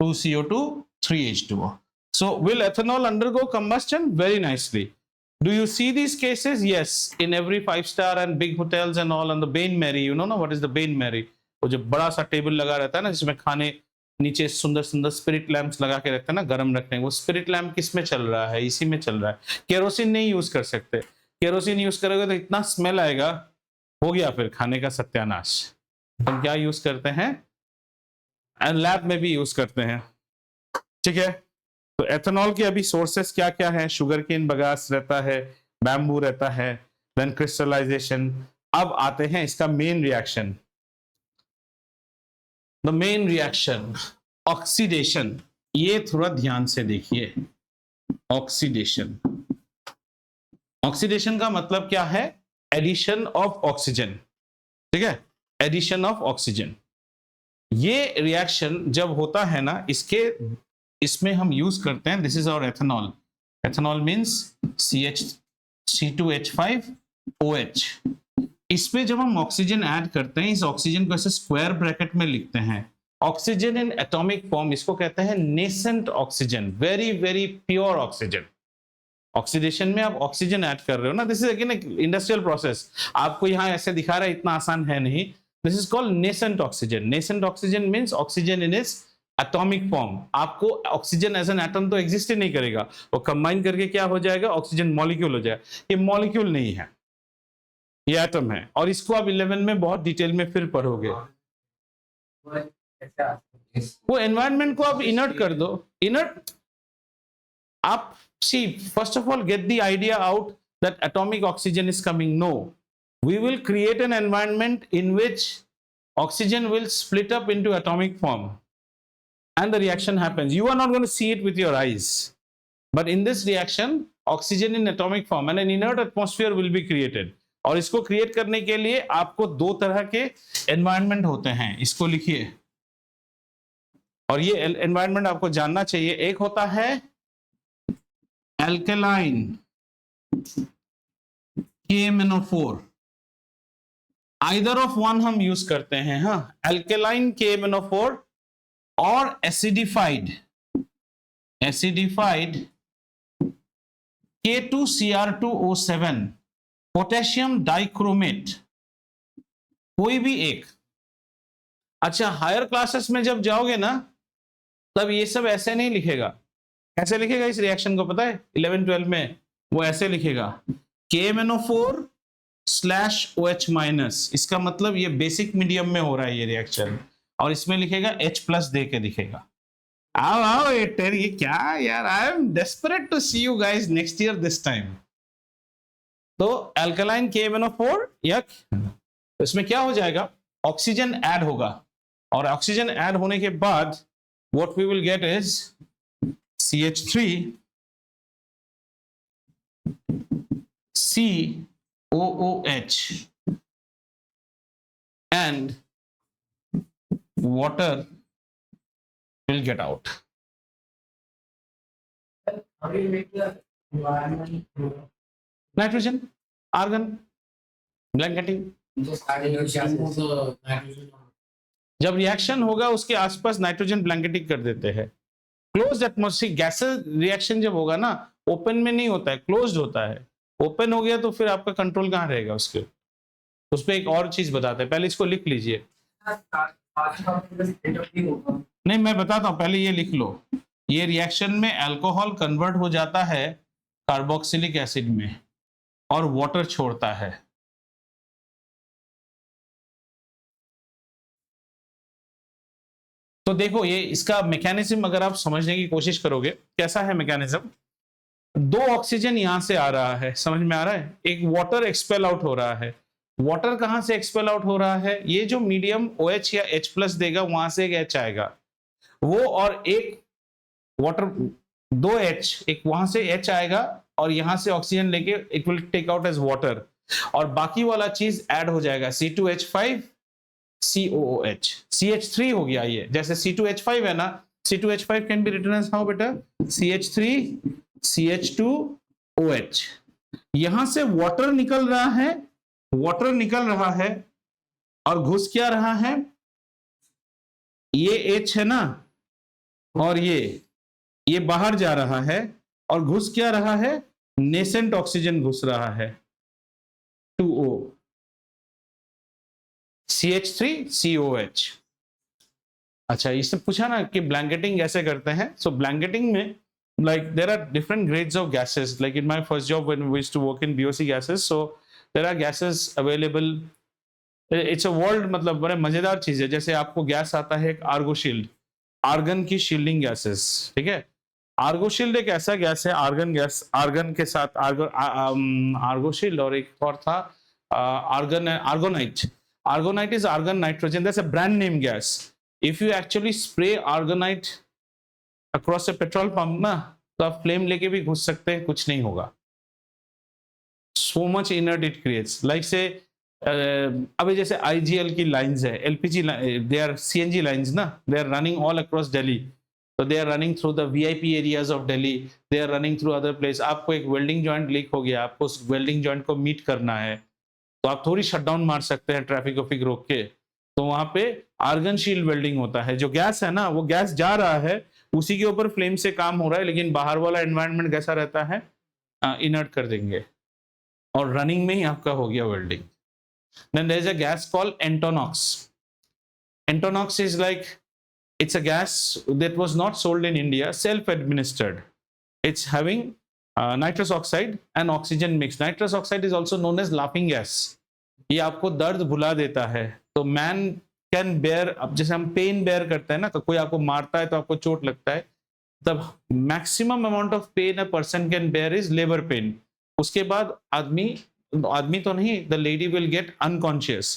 2CO2 3H2O. So will ethanol undergo combustion? Very nicely. Do you see these cases? Yes, in every 5-star and big hotels and all on the Bain Marie. You know what is the Bain Marie? वो जो बड़ा सा table लगा रहता है ना, जिसमें खाने नीचे सुंदर सुंदर स्पिरिट लैंप्स लगा के रखते हैं ना, गर्म रखने. वो स्पिरिट लैंप किस में चल रहा है? इसी में चल रहा है. केरोसिन नहीं यूज कर सकते. केरोसिन यूज करोगे तो इतना स्मेल आएगा, हो गया फिर खाने का सत्यानाश। हम क्या यूज करते हैं, एंड लैब में भी यूज करते हैं, ठीक है। तो एथेनॉल के अभी सोर्सेस क्या क्या है, शुगर केन बगास रहता है, बैम्बू रहता है, देन क्रिस्टलाइजेशन। अब आते हैं इसका main reaction, the main reaction oxidation. ये थोड़ा ध्यान से देखिए, ऑक्सीडेशन। ऑक्सीडेशन का मतलब क्या है, एडिशन ऑफ ऑक्सीजन, ठीक है, एडिशन ऑफ ऑक्सीजन। ये रिएक्शन जब होता है ना, इसमें हम यूज करते हैं, this is our ethanol. Ethanol means C2H5OH। इसमें जब हम ऑक्सीजन ऐड करते हैं, इस ऑक्सीजन को ऐसे स्क्वायर ब्रैकेट में लिखते हैं, ऑक्सीजन इन एटॉमिक फॉर्म, इसको कहते हैं nascent oxygen, very very pure oxygen. Oxidation में आप ऑक्सीजन ऐड कर रहे हो ना, this is again industrial process, आपको यहां ऐसे दिखा रहा है, इतना आसान है नहीं। This is called nascent oxygen. Nascent oxygen means oxygen in is atomic form. आपको ऑक्सीजन एज एन एटम तो एग्जिस्ट ही नहीं करेगा, वो कंबाइन करके क्या हो जाएगा, ऑक्सीजन मॉलिक्यूल हो जाएगा। ये मॉलिक्यूल नहीं है, ये एटम है, और इसको आप 11 में बहुत डिटेल में फिर पढ़ोगे। वो एनवायरनमेंट को आप इनर्ट कर दो, इनर्ट। आप see, first of all, get the idea out that atomic oxygen is coming. No, we will create an environment in which oxygen will split up into atomic form and the reaction happens. You are not going to see it with your eyes, but in this reaction oxygen in atomic form and an inert atmosphere will be created. और इसको create करने के लिए आपको दो तरह के environment होते हैं, इसको लिखिए, और ये एनवायरनमेंट आपको जानना चाहिए। एक होता है alkaline KMnO4, either of one हम यूज करते हैं, हाँ, alkaline KMnO4 और acidified K2Cr2O7 पोटेशियम डाइक्रोमेट, कोई भी एक। अच्छा, हायर क्लासेस में जब जाओगे ना, तब ये सब ऐसे नहीं लिखेगा। कैसे लिखेगा इस रिएक्शन को पता है, 11-12 में वो ऐसे लिखेगा KMnO4/OH-। इसका मतलब ये बेसिक मीडियम में हो रहा है ये रिएक्शन, और इसमें लिखेगा H+ दे के दिखेगा। आओ आओ ये क्या यार, I am desperate to see you guys next year this time. तो अल्कलाइन KMnO4 या, तो इसमें क्या हो जाएगा, ऑक्सीजन ऐड होगा, और ऑक्सीजन ऐड होने के बाद what we will get is CH3 COOH and water will get out. Nitrogen, argon, blanketing. जब रिएक्शन होगा उसके आसपास नाइट्रोजन ब्लैंकेटिंग कर देते हैं। क्लोज्ड एटमॉस्फेरिक गैसेस रिएक्शन जब होगा ना, ओपन में नहीं होता है, क्लोज्ड होता है। ओपन हो गया तो फिर आपका कंट्रोल कहाँ रहेगा उसके उस पर। एक और चीज बताते हैं, पहले इसको लिख लीजिए। नहीं, मैं बताता हूँ, पहले ये लिख लो। ये रिएक्शन में अल्कोहल कन्वर्ट हो जाता है कार्बोक्सिलिक एसिड में और वाटर छोड़ता है। तो देखो, ये इसका मैकेनिज्म अगर आप समझने की कोशिश करोगे, कैसा है मैकेनिज्म। दो ऑक्सीजन यहां से आ रहा है, समझ में आ रहा है, एक वाटर एक्सपेल आउट हो रहा है। वाटर कहां से एक्सपेल आउट हो रहा है, ये जो मीडियम OH या H+ देगा वहां से एक H आएगा वो, और एक वाटर 2H, एक वहां से H आएगा और यहां से ऑक्सीजन लेके it will take out as water, और बाकी वाला चीज ऐड हो जाएगा C2H5 COOH। CH3 हो गया ये, जैसे C2H5 है ना, C2H5 can be written as how बेटा, CH3 CH2OH। यहां से वाटर निकल रहा है, वाटर निकल रहा है और घुस क्या रहा है, ये H है ना, और ये बाहर जा रहा है और घुस क्या रहा है, नेसेंट ऑक्सीजन घुस रहा है 2O, CH3 COH। अच्छा, इससे पूछा ना कि ब्लैंकेटिंग कैसे करते हैं। सो ब्लैंकेटिंग में like there are different grades of gases. Like in my first job when we used to work in BOC gases, so there are gases available. It's a world, मतलब बड़े मजेदार चीज है. जैसे आपको गैस आता है एक आर्गो शील्ड, आर्गन की शील्डिंग गैसेस, ठीक है. आर्गो शील्ड एक ऐसा गैस है, आर्गन गैस, आर्गन के साथ आर्गो शील्ड, और एक और था Argonite. Argonite is argon nitrogen, that's a brand name gas. If you actually spray Argonite across a petrol pump ना, तो आप फ्लेम लेके भी घुस सकते हैं, कुछ नहीं होगा. So much inert it creates. Like say अभी जैसे आईजीएल की लाइंस है, LPG, they are CNG lines ना, they are running all across Delhi. तो they are running through the VIP areas of Delhi, they are running through other place. आपको एक welding joint leak हो गया, आपको उस वेल्डिंग जॉइंट को मीट करना है, तो आप थोड़ी शटडाउन मार सकते हैं ट्रैफिक वफिक रोक के. तो वहां पे आर्गन शील्ड वेल्डिंग होता है. जो गैस है ना, वो गैस जा रहा है, उसी के ऊपर फ्लेम से काम हो रहा है, लेकिन बाहर वाला एनवायरनमेंट कैसा रहता है, इनर्ट कर देंगे, और रनिंग में ही आपका हो गया welding. Then there is a gas called Entonox. Entonox is like, it's a gas that was not sold in India, self-administered. It's having nitrous oxide and oxygen mixed. Nitrous oxide is also known as laughing gas. ये आपको दर्द भुला देता है. तो man can bear, अब जैसे हम पेन बेयर करते हैं ना, तो कोई आपको मारता है तो आपको चोट लगता है, तब maximum amount of pain a person can bear is labour pain. उसके बाद आदमी तो नहीं, the lady will get unconscious.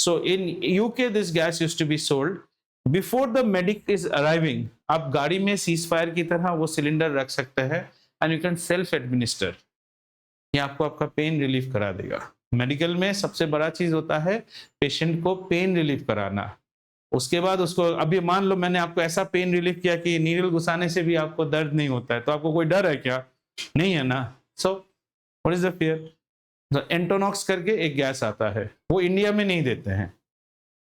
So in UK this gas used to be sold before the medic is arriving. आप गाड़ी में सीज फायर की तरह वो सिलेंडर रख सकते हैं, and you can self administer. ये आपको आपका पेन रिलीफ करा देगा. मेडिकल में सबसे बड़ा चीज होता है पेशेंट को पेन रिलीफ कराना. उसके बाद उसको, अभी मान लो मैंने आपको ऐसा पेन रिलीफ किया कि नीडल घुसाने से भी आपको दर्द नहीं होता है, तो आपको कोई डर है क्या? नहीं है ना. So what is the fear? Entonox करके एक गैस आता है, वो इंडिया में नहीं देते हैं,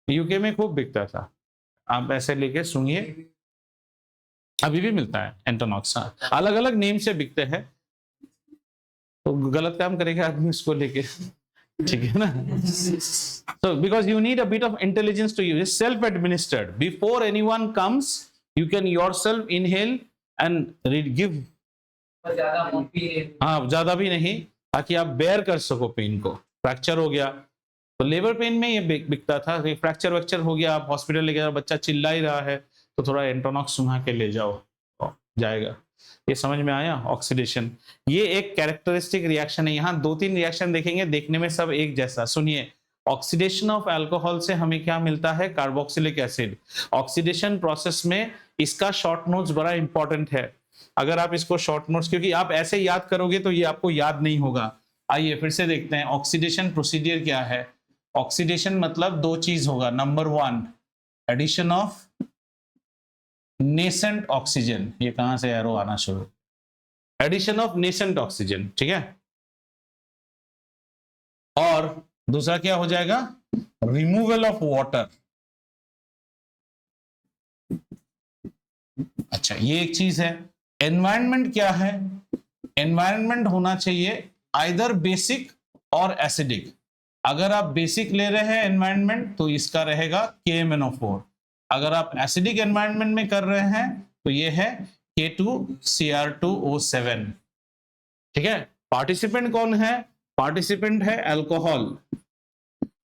यूके में खूब बिकता था. आप ऐसे लेके सुनिए, अभी भी मिलता है एंटोनॉक्स. अलग अलग नेम से बिकते हैं, तो गलत काम करेगा आदमी उसको लेके, ठीक है ना. So because you need a bit of intelligence to use, it's self administered. Before anyone comes, you can yourself inhale and give. हाँ, ज्यादा भी नहीं, ताकि आप बेयर कर सको पेन को. फ्रैक्चर हो गया तो लेबर पेन में ये बिकता था. फ्रैक्चर वैक्चर हो गया, आप हॉस्पिटल ले गए, बच्चा चिल्ला ही रहा है, तो थोड़ा एंटोनॉक्स सुना के ले जाओ, जाएगा. ये समझ में आया? ऑक्सीडेशन, ये एक कैरेक्टरिस्टिक रिएक्शन है. यहाँ 2-3 रिएक्शन देखेंगे, देखने में सब एक जैसा. सुनिए, ऑक्सीडेशन ऑफ अल्कोहल से हमें क्या मिलता है? Carboxylic acid. ऑक्सीडेशन प्रोसेस में इसका शॉर्ट नोट्स बड़ा इंपॉर्टेंट है. अगर आप इसको शॉर्ट नोट्स, क्योंकि आप ऐसे याद करोगे तो ये आपको याद नहीं होगा. आइए फिर से देखते हैं ऑक्सीडेशन प्रोसीजर क्या है. ऑक्सीडेशन मतलब 2 चीज होगा. Number 1, addition of nascent oxygen. ये कहां से एरो आना शुरू? एडिशन ऑफ नेसेंट ऑक्सीजन, ठीक है. और दूसरा क्या हो जाएगा? Removal of water. अच्छा, ये एक चीज है. एनवायरनमेंट क्या है? एनवायरनमेंट होना चाहिए आइदर बेसिक और एसिडिक. अगर आप बेसिक ले रहे हैं एनवायरनमेंट, तो इसका रहेगा KMnO4. अगर आप एसिडिक एनवायरनमेंट में कर रहे हैं, तो ये है K2Cr2O7. ठीक है. पार्टिसिपेंट कौन है? पार्टिसिपेंट है अल्कोहल.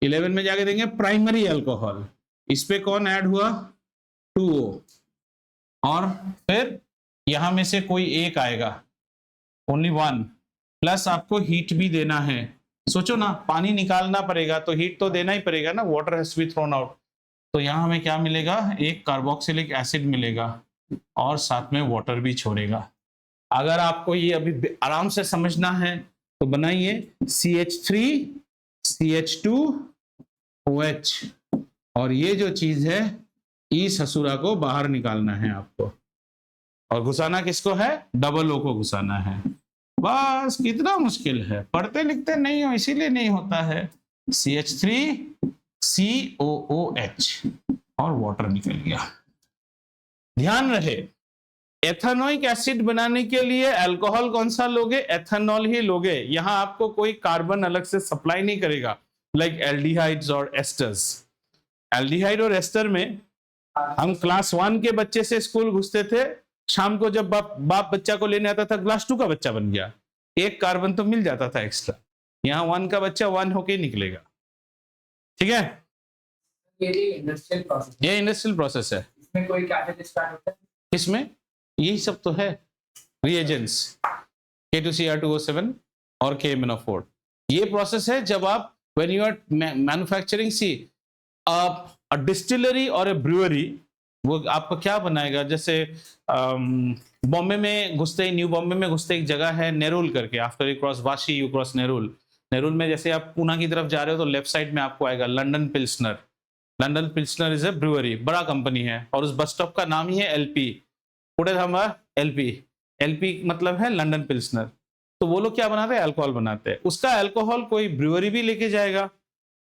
11 में जाके देंगे प्राइमरी अल्कोहल. इस पे कौन ऐड हुआ? 2O. और फिर यहां में से कोई एक आएगा, ओनली 1. प्लस आपको हीट भी देना है. सोचो ना, पानी निकालना पड़ेगा तो हीट तो देना ही पड़ेगा ना. Water has to be thrown out. तो यहां हमें क्या मिलेगा? एक कार्बोक्सिलिक एसिड मिलेगा, और साथ में वाटर भी छोड़ेगा. अगर आपको ये अभी आराम से समझना है तो बनाइए CH3CH2OH. और ये जो चीज है, इस ससुरा को बाहर निकालना है आपको. और घुसाना किसको है? डबल O को घुसाना है. बस कितना मुश्किल है. पढ़ते लिखते नहीं हो इसीलिए नहीं होता है. CH3COOH और वाटर निकल गया. ध्यान रहे, एथेनोइक एसिड बनाने के लिए अल्कोहल कौन सा लोगे? एथेनॉल ही लोगे. यहां आपको कोई कार्बन अलग से सप्लाई नहीं करेगा, लाइक एल्डिहाइड्स और एस्टर्स. एल्डिहाइड और एस्टर में हम क्लास 1 के बच्चे से स्कूल घुसते थे शाम को जब बाप बच्चा को लेने आता था, क्लास 2 का बच्चा बन गया, एक कार्बन तो मिल जाता था एक्स्ट्रा। यहाँ 1 का बच्चा 1 होके ही निकलेगा। ठीक है, ये इंडस्ट्रियल प्रोसेस, ये इंडस्ट्रियल प्रोसेस है। इसमें कोई कैटालिस्ट स्टार्ट होता है? इसमें यही सब तो है, रिएजेंट्स K2Cr2O7 और KMnO4। ये प्रोसेस है जब आप when you are manufacturing see a distillery और अ ब्रूअरी, वो आपको क्या बनाएगा, जैसे बॉम्बे में घुसते ही, न्यू बॉम्बे में घुसते एक जगह है नेरुल करके, after you cross Vashi you cross Nerul. Nerul में जैसे आप पूना की तरफ जा रहे हो तो लेफ्ट साइड में आपको आएगा London pilsner. London pilsner is a brewery, बड़ा कंपनी है, और उस बस स्टॉप का नाम ही है एलपी, एलपी। एलपी मतलब है लंदन पिल्सनर। तो वो लोग क्या बनाते हैं, अल्कोहल बनाते हैं। उसका अल्कोहल कोई ब्रूअरी भी लेके जाएगा,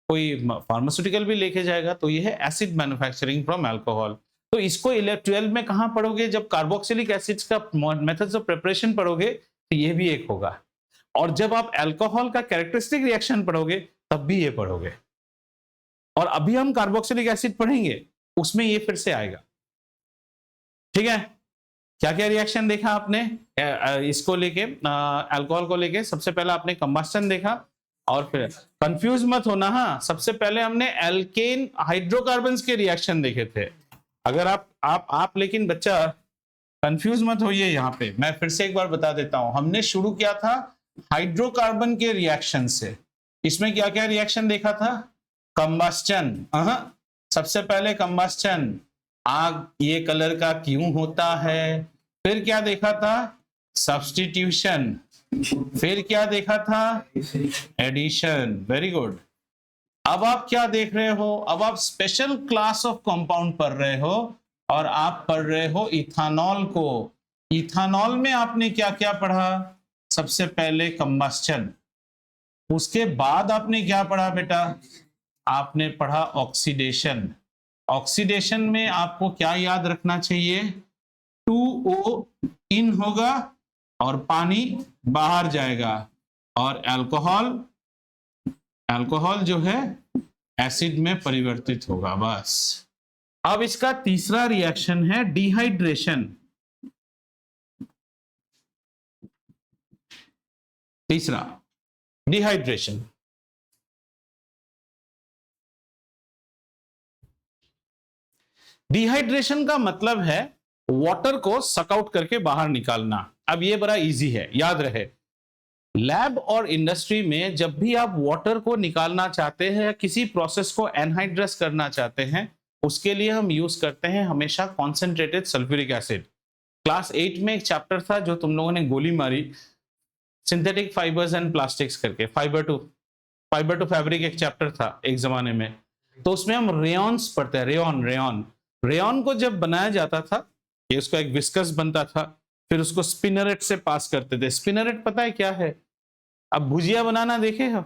कोई फार्मास्यूटिकल भी लेके जाएगा, तो ये है एसिड मैन्युफैक्चरिंग फ्रॉम अल्कोहल। तो इसको 12 में कहां पढ़ोगे, जब कार्बोक्सिलिक एसिड्स का मेथड्स ऑफ प्रिपरेशन पढ़ोगे तो ये भी एक होगा, और जब आप अल्कोहल का कैरेक्टरिस्टिक रिएक्शन पढ़ोगे तब भी ये पढ़ोगे। और अभी हम कार्बोक्सिलिक एसिड पढ़ेंगे, उसमें ये फिर से आएगा। ठीक है, क्या क्या रिएक्शन देखा आपने इसको लेके, अल्कोहल को लेके? सबसे पहले आपने कंबस्टन देखा, और फिर कंफ्यूज मत होना, हाँ, सबसे पहले हमने एल्केन हाइड्रोकार्बन्स के रिएक्शन देखे थे। अगर आप लेकिन बच्चा कंफ्यूज मत होइए, यहाँ पे मैं फिर से एक बार बता देता हूं। हमने शुरू किया था हाइड्रोकार्बन के रिएक्शन से। इसमें क्या क्या रिएक्शन देखा था? कंबस्टन, सबसे पहले कंबस्टन, आग ये कलर का क्यों होता है। फिर क्या देखा था? सब्स्टिट्यूशन। फिर क्या देखा था? एडिशन। Very good. अब आप क्या देख रहे हो? अब आप स्पेशल क्लास ऑफ कंपाउंड पढ़ रहे हो, और आप पढ़ रहे हो इथानॉल को। इथानॉल में आपने क्या क्या पढ़ा? सबसे पहले कंबस्टन, उसके बाद आपने क्या पढ़ा बेटा? आपने पढ़ा ऑक्सीडेशन। ऑक्सीडेशन में आपको क्या याद रखना चाहिए? 2O इन होगा और पानी बाहर जाएगा, और अल्कोहल जो है एसिड में परिवर्तित होगा, बस। अब इसका तीसरा रिएक्शन है डिहाइड्रेशन। तीसरा डिहाइड्रेशन। डिहाइड्रेशन का मतलब है वाटर को सकआउट करके बाहर निकालना। अब ये बड़ा इजी है, याद रहे। लैब और इंडस्ट्री में जब भी आप वाटर को निकालना चाहते हैं, किसी प्रोसेस को एनहाइड्रस करना चाहते हैं, उसके लिए हम यूज करते हैं हमेशा कॉन्सेंट्रेटेड सल्फ्यूरिक एसिड। क्लास 8 में एक चैप्टर था जो तुम लोगों ने गोली मारी, सिंथेटिक फाइबर्स एंड प्लास्टिक्स करके, फाइबर टू फैब्रिक एक चैप्टर था एक जमाने में। तो उसमें हम रेयॉन्स पढ़ते हैं, रेयॉन को जब बनाया जाता था, ये उसका एक विस्कस बनता था, फिर उसको स्पिनरेट से पास करते थे। स्पिनरेट पता है क्या है? अब भुजिया बनाना देखे हो,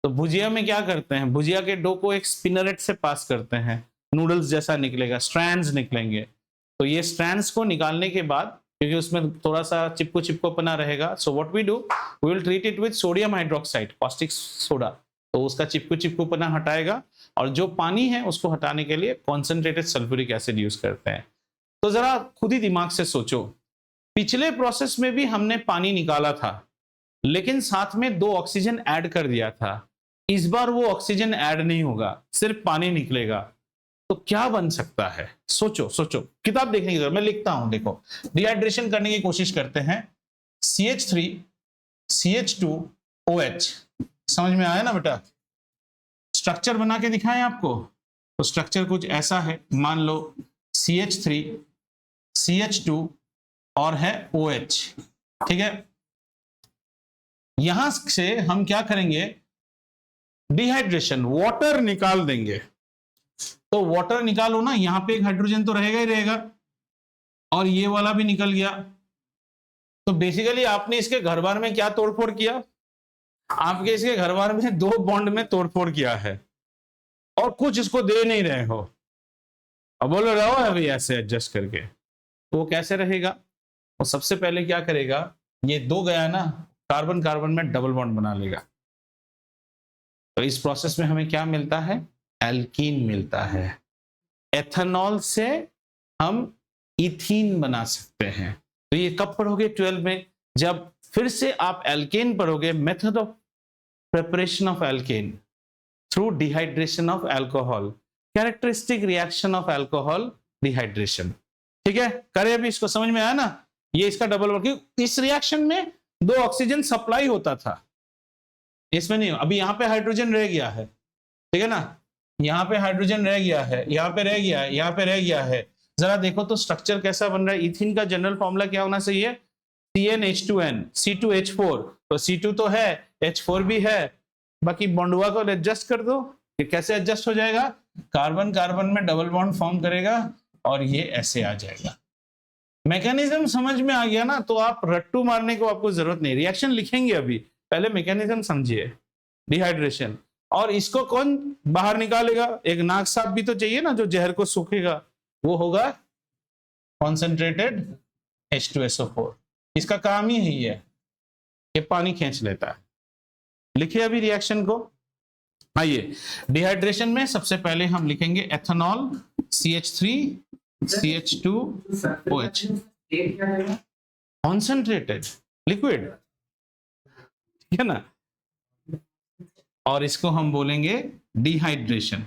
तो भुजिया में क्या करते हैं? भुजिया के डो को एक स्पिनरेट से पास करते हैं, नूडल्स जैसा निकलेगा, स्ट्रैंड्स निकलेंगे। तो ये स्ट्रैंड्स को निकालने के बाद, क्योंकि उसमें थोड़ा सा चिपकोपना रहेगा, so what we do, we will treat it with sodium hydroxide, caustic soda. तो उसका चिपकोपना हटाएगा, और जो पानी है उसको हटाने के लिए कॉन्सेंट्रेटेड सल्फ्यूरिक एसिड यूज करते हैं। तो जरा खुद ही दिमाग से सोचो, पिछले प्रोसेस में भी हमने पानी निकाला था, लेकिन साथ में 2 ऑक्सीजन ऐड कर दिया था। इस बार वो ऑक्सीजन ऐड नहीं होगा, सिर्फ पानी निकलेगा। तो क्या बन सकता है? सोचो, किताब देखने की जरूरत, मैं लिखता हूं। देखो, डिहाइड्रेशन करने की कोशिश करते हैं। CH3 CH2OH, समझ में आया ना बेटा? स्ट्रक्चर बना के दिखाएं आपको, तो स्ट्रक्चर कुछ ऐसा है। मान लो CH3 CH2 और है OH, ठीक है। यहां से हम क्या करेंगे? डिहाइड्रेशन, वाटर निकाल देंगे। तो वाटर निकालो ना, यहां पे एक हाइड्रोजन तो रहेगा ही रहेगा, और ये वाला भी निकल गया। तो बेसिकली आपने इसके घर बार में क्या तोड़फोड़ किया? आपके इसके घर बार में 2 बॉन्ड में तोड़फोड़ किया है, और कुछ इसको दे नहीं रहे हो। अब बोलो रहो अभी ऐसे एडजस्ट करके, तो वो कैसे रहेगा? वो सबसे पहले क्या करेगा, ये 2 गया ना, कार्बन कार्बन में डबल बॉन्ड बना लेगा। तो इस प्रोसेस में हमें क्या मिलता है? एल्कीन मिलता है। एथेनॉल से हम इथीन बना सकते हैं। तो ये कब पढ़ोगे 12 में, जब फिर से आप एल्केन पढ़ोगे, method of preparation of alkene through dehydration of alcohol, characteristic reaction of alcohol dehydration. ठीक है, करें अभी, इसको समझ में आया ना? ये इसका डबल वर्किंग, इस रिएक्शन में 2 ऑक्सीजन सप्लाई होता था, इसमें नहीं। अभी यहाँ पे हाइड्रोजन रह गया है, ठीक है ना, यहाँ पे हाइड्रोजन रह गया है, यहाँ पे रह गया है, यहाँ पे रह गया है। जरा देखो तो स्ट्रक्चर कैसा बन रहा है। इथिन का जनरल फॉर्मूला क्या होना चाहिए? CnH2n C2H4, तो C2 तो है, H4 भी है, बाकी बॉन्डवा को एडजस्ट कर दो। ये कैसे एडजस्ट हो जाएगा? कार्बन कार्बन में डबल बॉन्ड फॉर्म करेगा और ये ऐसे आ जाएगा। मैकेनिज्म समझ में आ गया ना, तो आप रट्टू मारने को आपको जरूरत नहीं, रिएक्शन लिखेंगे अभी, पहले मैकेनिज्म समझिए। डिहाइड्रेशन, और इसको कौन बाहर निकालेगा? एक नाक साफ भी तो चाहिए ना, जो जहर को सूखेगा, वो होगा कॉन्सेंट्रेटेड H2SO4। इसका काम ही यही है कि पानी खींच लेता है। लिखिए अभी रिएक्शन को। आइए, डिहाइड्रेशन में सबसे पहले हम लिखेंगे एथेनॉल CH3CH2OH, कॉन्सेंट्रेटेड लिक्विड, ठीक है ना, और इसको हम बोलेंगे dehydration.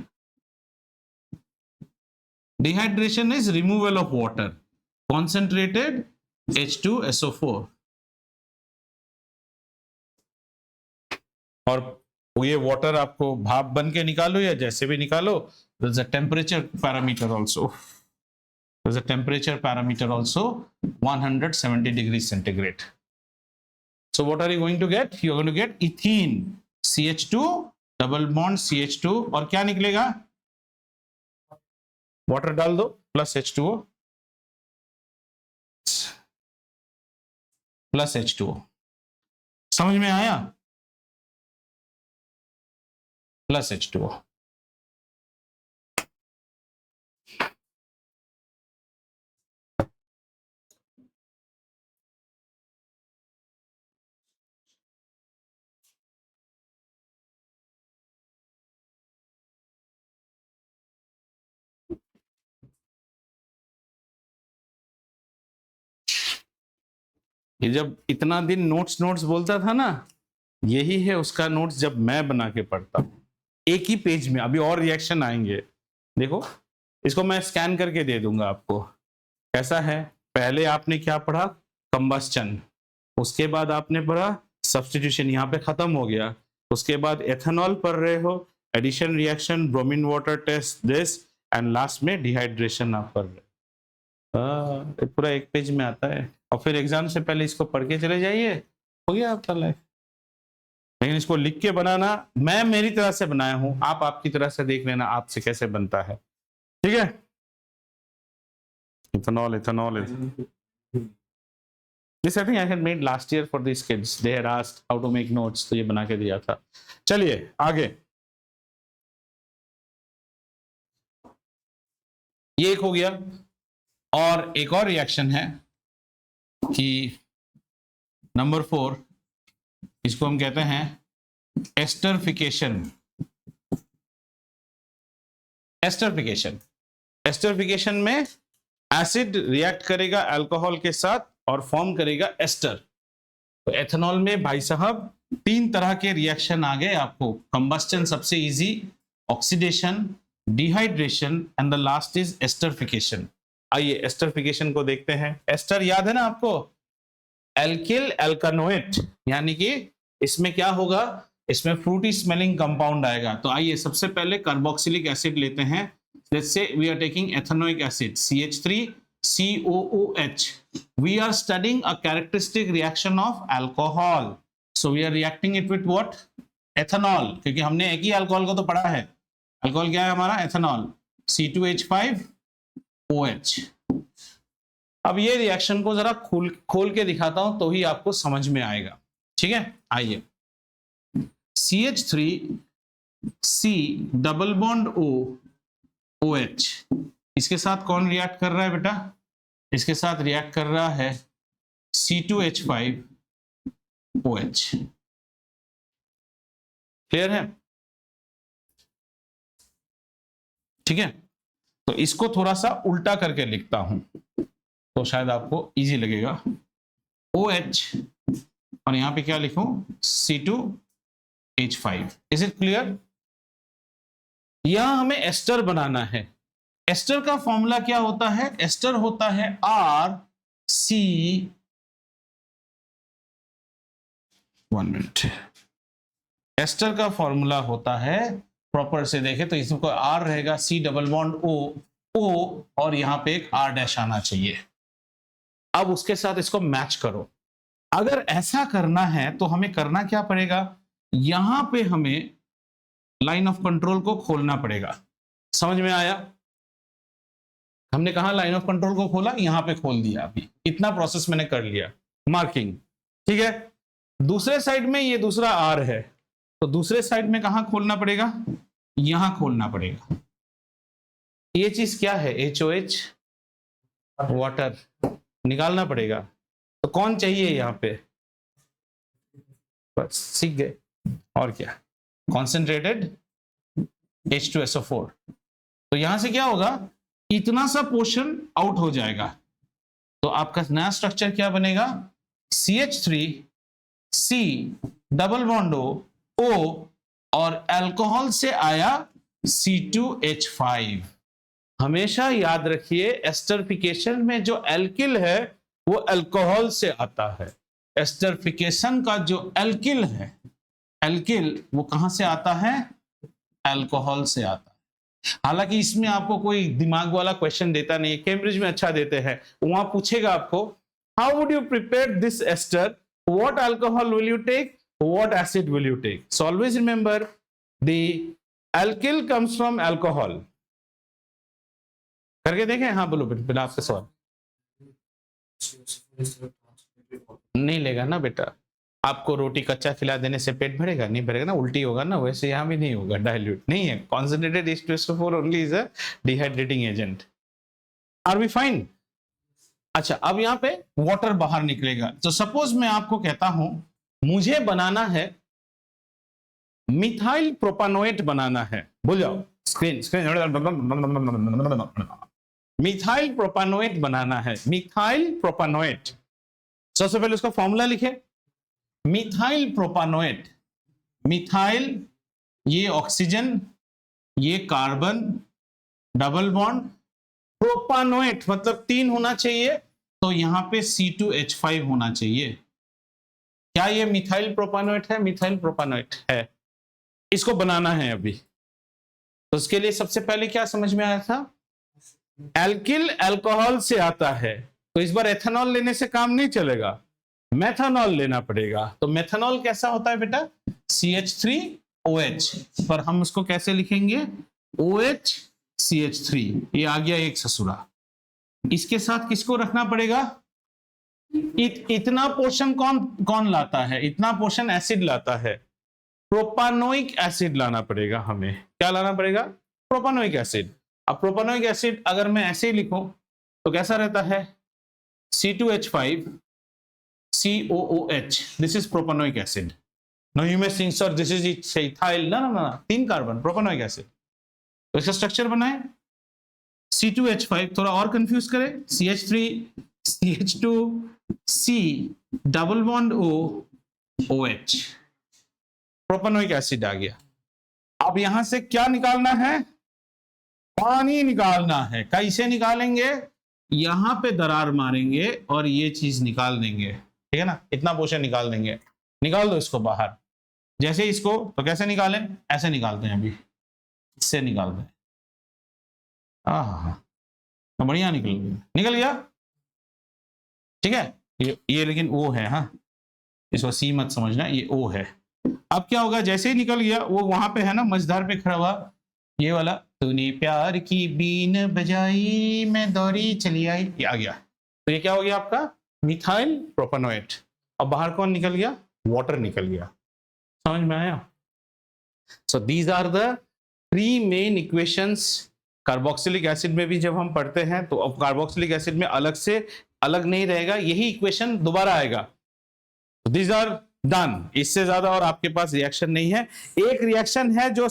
Dehydration is removal of water, concentrated H2SO4। और ये वाटर आपको भाप बन के निकालो या जैसे भी निकालो, there's a temperature parameter also. There's a temperature parameter also, 170 degrees centigrade. So what are you going to get? You're going to get ethene CH2 double bond CH2, और क्या निकलेगा? वाटर डाल दो प्लस H2O प्लस H2O। समझ में आया? Plus H2O। ये जब इतना दिन नोट्स नोट्स बोलता था ना, यही है उसका नोट्स जब मैं बना के पढ़ता हूं, एक ही पेज में। अभी और रिएक्शन आएंगे, देखो, इसको मैं स्कैन करके दे दूंगा आपको। कैसा है? पहले आपने क्या पढ़ा? कंबस्चन, उसके बाद आपने पढ़ा सब्स्टिट्यूशन, यहाँ पे खत्म हो गया। उसके बाद एथेनॉल पढ़ रहे हो, addition reaction, bromine water test, this, and last में डिहाइड्रेशन आप पढ़ रहे हो। पूरा एक पेज में आता है, और फिर एग्जाम से पहले इसको पढ़ के चले जाइए, हो गया आपका लाइफ। लेकिन इसको लिख के बनाना, मैं मेरी तरह से बनाया हूं, आप आपकी तरह से देख लेना आपसे कैसे बनता है, ठीक है? Ethanol ethanol this I think I had made last year for this kids, they had asked how to make notes, तो ये बना के दिया था। चलिए आगे, ये एक हो गया। और एक और रिएक्शन है कि नंबर 4, इसको हम कहते हैं एस्टरिफिकेशन। एस्टरिफिकेशन, एस्टरिफिकेशन में एसिड रिएक्ट करेगा अल्कोहल के साथ और फॉर्म करेगा एस्टर। तो एथेनॉल में भाई साहब 3 तरह के रिएक्शन आ गए आपको। कंबस्टन सबसे easy, oxidation, dehydration, and the last is esterification. आइए एस्टरिफिकेशन को देखते हैं। एस्टर याद है ना आपको? एल्किल एल्कानोएट, यानी कि इसमें क्या होगा? इसमें फ्रूटी स्मेलिंग कंपाउंड आएगा। तो आइए सबसे पहले कार्बोक्सिलिक एसिड लेते हैं। Let's say we are taking ethanoic acid CH3COOH. We are studying a characteristic reaction of alcohol. So we are reacting it with what? Ethanol, क्योंकि हमने एक ही अल्कोहल को तो पढ़ा है। अल्कोहल क्या है हमारा? Ethanol, C2H5OH। अब ये रिएक्शन को जरा खोल के दिखाता हूं तो ही आपको समझ में आएगा, ठीक है? आइए, CH3C डबल बॉन्ड OH, इसके साथ कौन रिएक्ट कर रहा है बेटा? इसके साथ रिएक्ट कर रहा है C2H5OH। क्लियर है? ठीक है, तो इसको थोड़ा सा उल्टा करके लिखता हूं। तो शायद आपको इजी लगेगा। OH और यहां पे क्या लिखूं, C2H5। Is it clear? यहां हमें एस्टर बनाना है। एस्टर का फॉर्मूला क्या होता है? एस्टर होता है RC, 1 मिनट। एस्टर का फॉर्मूला होता है, प्रॉपर से देखें तो इसमें कोई R रहेगा, C डबल बॉन्ड O और यहां पे एक R डैश आना चाहिए। अब उसके साथ इसको मैच करो। अगर ऐसा करना है तो हमें करना क्या पड़ेगा, यहां पे हमें लाइन ऑफ कंट्रोल को खोलना पड़ेगा। समझ में आया? हमने कहा लाइन ऑफ कंट्रोल को खोला, यहां पे खोल दिया। अभी इतना प्रोसेस मैंने कर लिया, मार्किंग, ठीक है। दूसरे साइड में ये दूसरा R है, तो दूसरे साइड में कहां खोलना पड़ेगा, यहां खोलना पड़ेगा। ये चीज क्या है, HOH, वाटर निकालना पड़ेगा। तो कौन चाहिए यहां पे, बस सीख गए। और क्या, कॉन्सेंट्रेटेड H2SO4। तो यहां से क्या होगा, इतना सा पोर्शन आउट हो जाएगा। तो आपका नया स्ट्रक्चर क्या बनेगा, CH3C डबल बॉन्ड O और अल्कोहल से आया C2H5। हमेशा याद रखिए, एस्टरिफिकेशन में जो एल्किल है वो अल्कोहल से आता है। एस्टरिफिकेशन का जो एल्किल है, एल्किल वो कहां से आता है, अल्कोहल से आता है। हालांकि इसमें आपको कोई दिमाग वाला क्वेश्चन देता नहीं है, कैम्ब्रिज में अच्छा देते हैं। वहां पूछेगा आपको, how would you prepare this ester, what alcohol will you take, what acid will you take. So always remember the alkyl comes from alcohol. करके देखें, हाँ बोलो बिना आपका सवाल। नहीं लेगा ना बेटा, आपको रोटी कच्चा खिला देने से पेट भरेगा, नहीं भरेगा ना, उल्टी होगा ना। वैसे यहाँ भी नहीं होगा, डाइल्यूट नहीं है। Concentrated H2SO4 only is a dehydrating agent. Are we fine? अच्छा, अब यहाँ पे वाटर बाहर निकलेगा। तो सपोज मैं आपको कहता हूं मुझे बनाना है मिथाइल प्रोपानोएट बनाना है, बोल जाओ स्क्रीन मिथाइल प्रोपानोएट बनाना है। मिथाइल प्रोपानोएट, सबसे पहले उसका फॉर्मूला लिखे। मिथाइल प्रोपानोएट, मिथाइल ये ऑक्सीजन, ये कार्बन, डबल बॉन्ड, प्रोपानोएट मतलब 3 होना चाहिए, तो यहां पे C2H5 होना चाहिए। क्या ये मिथाइल प्रोपानोएट है? मिथाइल प्रोपानोएट है। इसको बनाना है अभी, तो उसके लिए सबसे पहले क्या समझ में आया था, एल्किल अल्कोहल से आता है, तो इस बार एथेनॉल लेने से काम नहीं चलेगा, मेथनॉल लेना पड़ेगा। तो मेथनॉल कैसा होता है बेटा, CH3OH, पर हम उसको कैसे लिखेंगे, OH CH3। ये आ गया एक ससुरा। इसके साथ किसको रखना पड़ेगा, इतना पोर्शन कौन लाता है, इतना पोर्शन एसिड लाता है, प्रोपानोइक एसिड लाना पड़ेगा हमें। क्या लाना पड़ेगा, प्रोपानोइक एसिड। अब प्रोपानोइक एसिड अगर मैं ऐसे ही लिखूं तो कैसा रहता है, C2H5 COOH, this is propanoic acid. Now you may think, sir, this is ethyl. No, 3 carbon, propanoic acid. तो इसका स्ट्रक्चर बनाए C2H5, थोड़ा और कंफ्यूज करें, CH3 CH2 C double bond O OH, propanoic acid आ गया। अब यहां से क्या निकालना है, पानी निकालना है। कैसे निकालेंगे, यहां पे दरार मारेंगे और ये चीज निकाल देंगे, ठीक है ना, इतना पोर्शन निकाल देंगे। निकाल दो इसको बाहर। जैसे इसको तो कैसे निकालें, ऐसे निकालते हैं, अभी इससे निकालते हैं। तो बढ़िया निकल गया, ठीक है। ये लेकिन O है, हाँ, इसको C मत समझना, ये O है। अब क्या होगा, जैसे ही निकल गया वो वहां पे है ना, मझधार पे खड़ा हुआ, ये वाला, तूने प्यार की बीन बजाई मैं दौड़ी चली आई, ये आ गया। तो ये क्या हो गया आपका, मिथाइल प्रोपानोएट। अब बाहर कौन निकल गया, वाटर निकल गया। समझ में आया? So these are the 3 main equations. Carboxylic acid में भी जब हम पढ़ते हैं तो अब कार्बोक्सिलिक एसिड में अलग नहीं रहेगा, यही इक्वेशन दोबारा आएगा। These are done. इससे ज्यादा और आपके पास रिएक्शन नहीं है। एक रिएक्शन है जो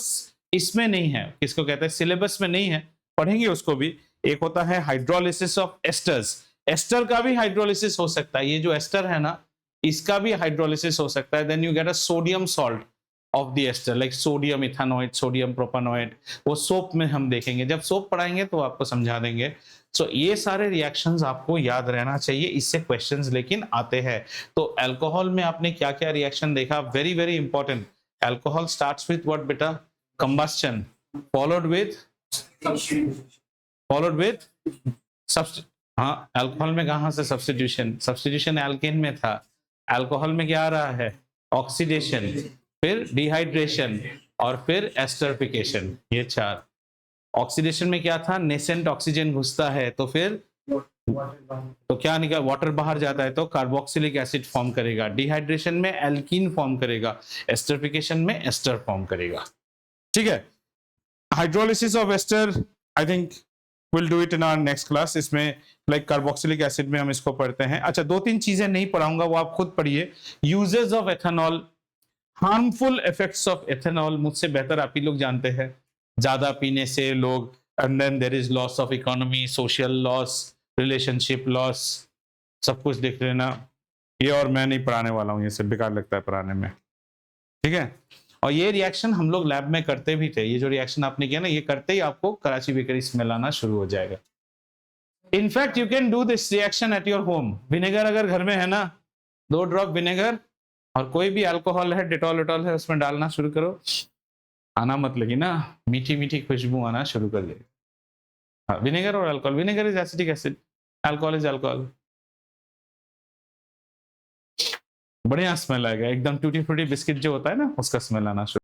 इसमें नहीं है, किसको कहते हैं, सिलेबस में नहीं है, पढ़ेंगे उसको भी। एक होता है हाइड्रोलिसिस ऑफ एस्टर्स। एस्टर का भी हाइड्रोलिसिस हो सकता है, ये जो एस्टर है ना इसका भी हाइड्रोलिसिस हो सकता है, then you get a sodium salt of the ester like sodium ethanoid, sodium propanoid, वो सोप में हम देखेंगे, जब सोप पढ़ाएंगे तो आपको समझा देंगे। सो ये सारे रिएक्शंस आपको याद रहना चाहिए, इससे क्वेश्चंस लेकिन आते हैं। तो अल्कोहल में आपने क्या क्या रिएक्शन देखा, very very important. Alcohol starts with what बेटा, कंबस्शन, फॉलोड विथ हाँ, अल्कोहल में कहां से सब्स्टिट्यूशन, सब्स्टिट्यूशन एल्केन में था, अल्कोहल में क्या आ रहा है, ऑक्सीडेशन, फिर डिहाइड्रेशन और फिर एस्टरिफिकेशन, ये चार। ऑक्सीडेशन में क्या था, नेसेंट ऑक्सीजन घुसता है तो फिर तो क्या निकल, वाटर बाहर जाता है तो कार्बोक्सिलिक एसिड फॉर्म करेगा, डिहाइड्रेशन में एल्कीन फॉर्म करेगा, एस्टरिफिकेशन में एस्टर फॉर्म करेगा। ठीक है, hydrolysis of ester I think will do it in our next class. इसमें लाइक कार्बोक्सिलिक एसिड में हम इसको पढ़ते हैं। अच्छा, दो तीन चीजें नहीं पढ़ाऊंगा, वो आप खुद पढ़िए। Uses of ethanol, harmful effects of ethanol मुझसे बेहतर आप ही लोग जानते हैं, ज्यादा पीने से लोग, and then there is loss of economy, social loss, relationship loss, सब कुछ देख लेना। ये और मैं नहीं पढ़ाने वाला हूँ, ये सब बेकार लगता है पढ़ाने में। ठीक है, और ये रिएक्शन हम लोग लैब में करते भी थे, ये जो रिएक्शन आपने किया ना, ये करते ही आपको कराची बेकरी स्मेल आना शुरू हो जाएगा। In fact you can do this reaction at your home. Vinegar अगर घर में है ना, 2 ड्रॉप विनेगर और कोई भी अल्कोहल है, डेटॉल वेटॉल है, उसमें डालना शुरू करो, आना मत लगी ना, मीठी मीठी खुशबू आना शुरू कर देगी। हाँ, विनेगर और alcohol, vinegar is acetic acid, alcohol is alcohol, बढ़िया स्मेल आएगा एकदम, टूटी फ्रूटी बिस्किट जो होता है ना उसका स्मेल आना शुरू।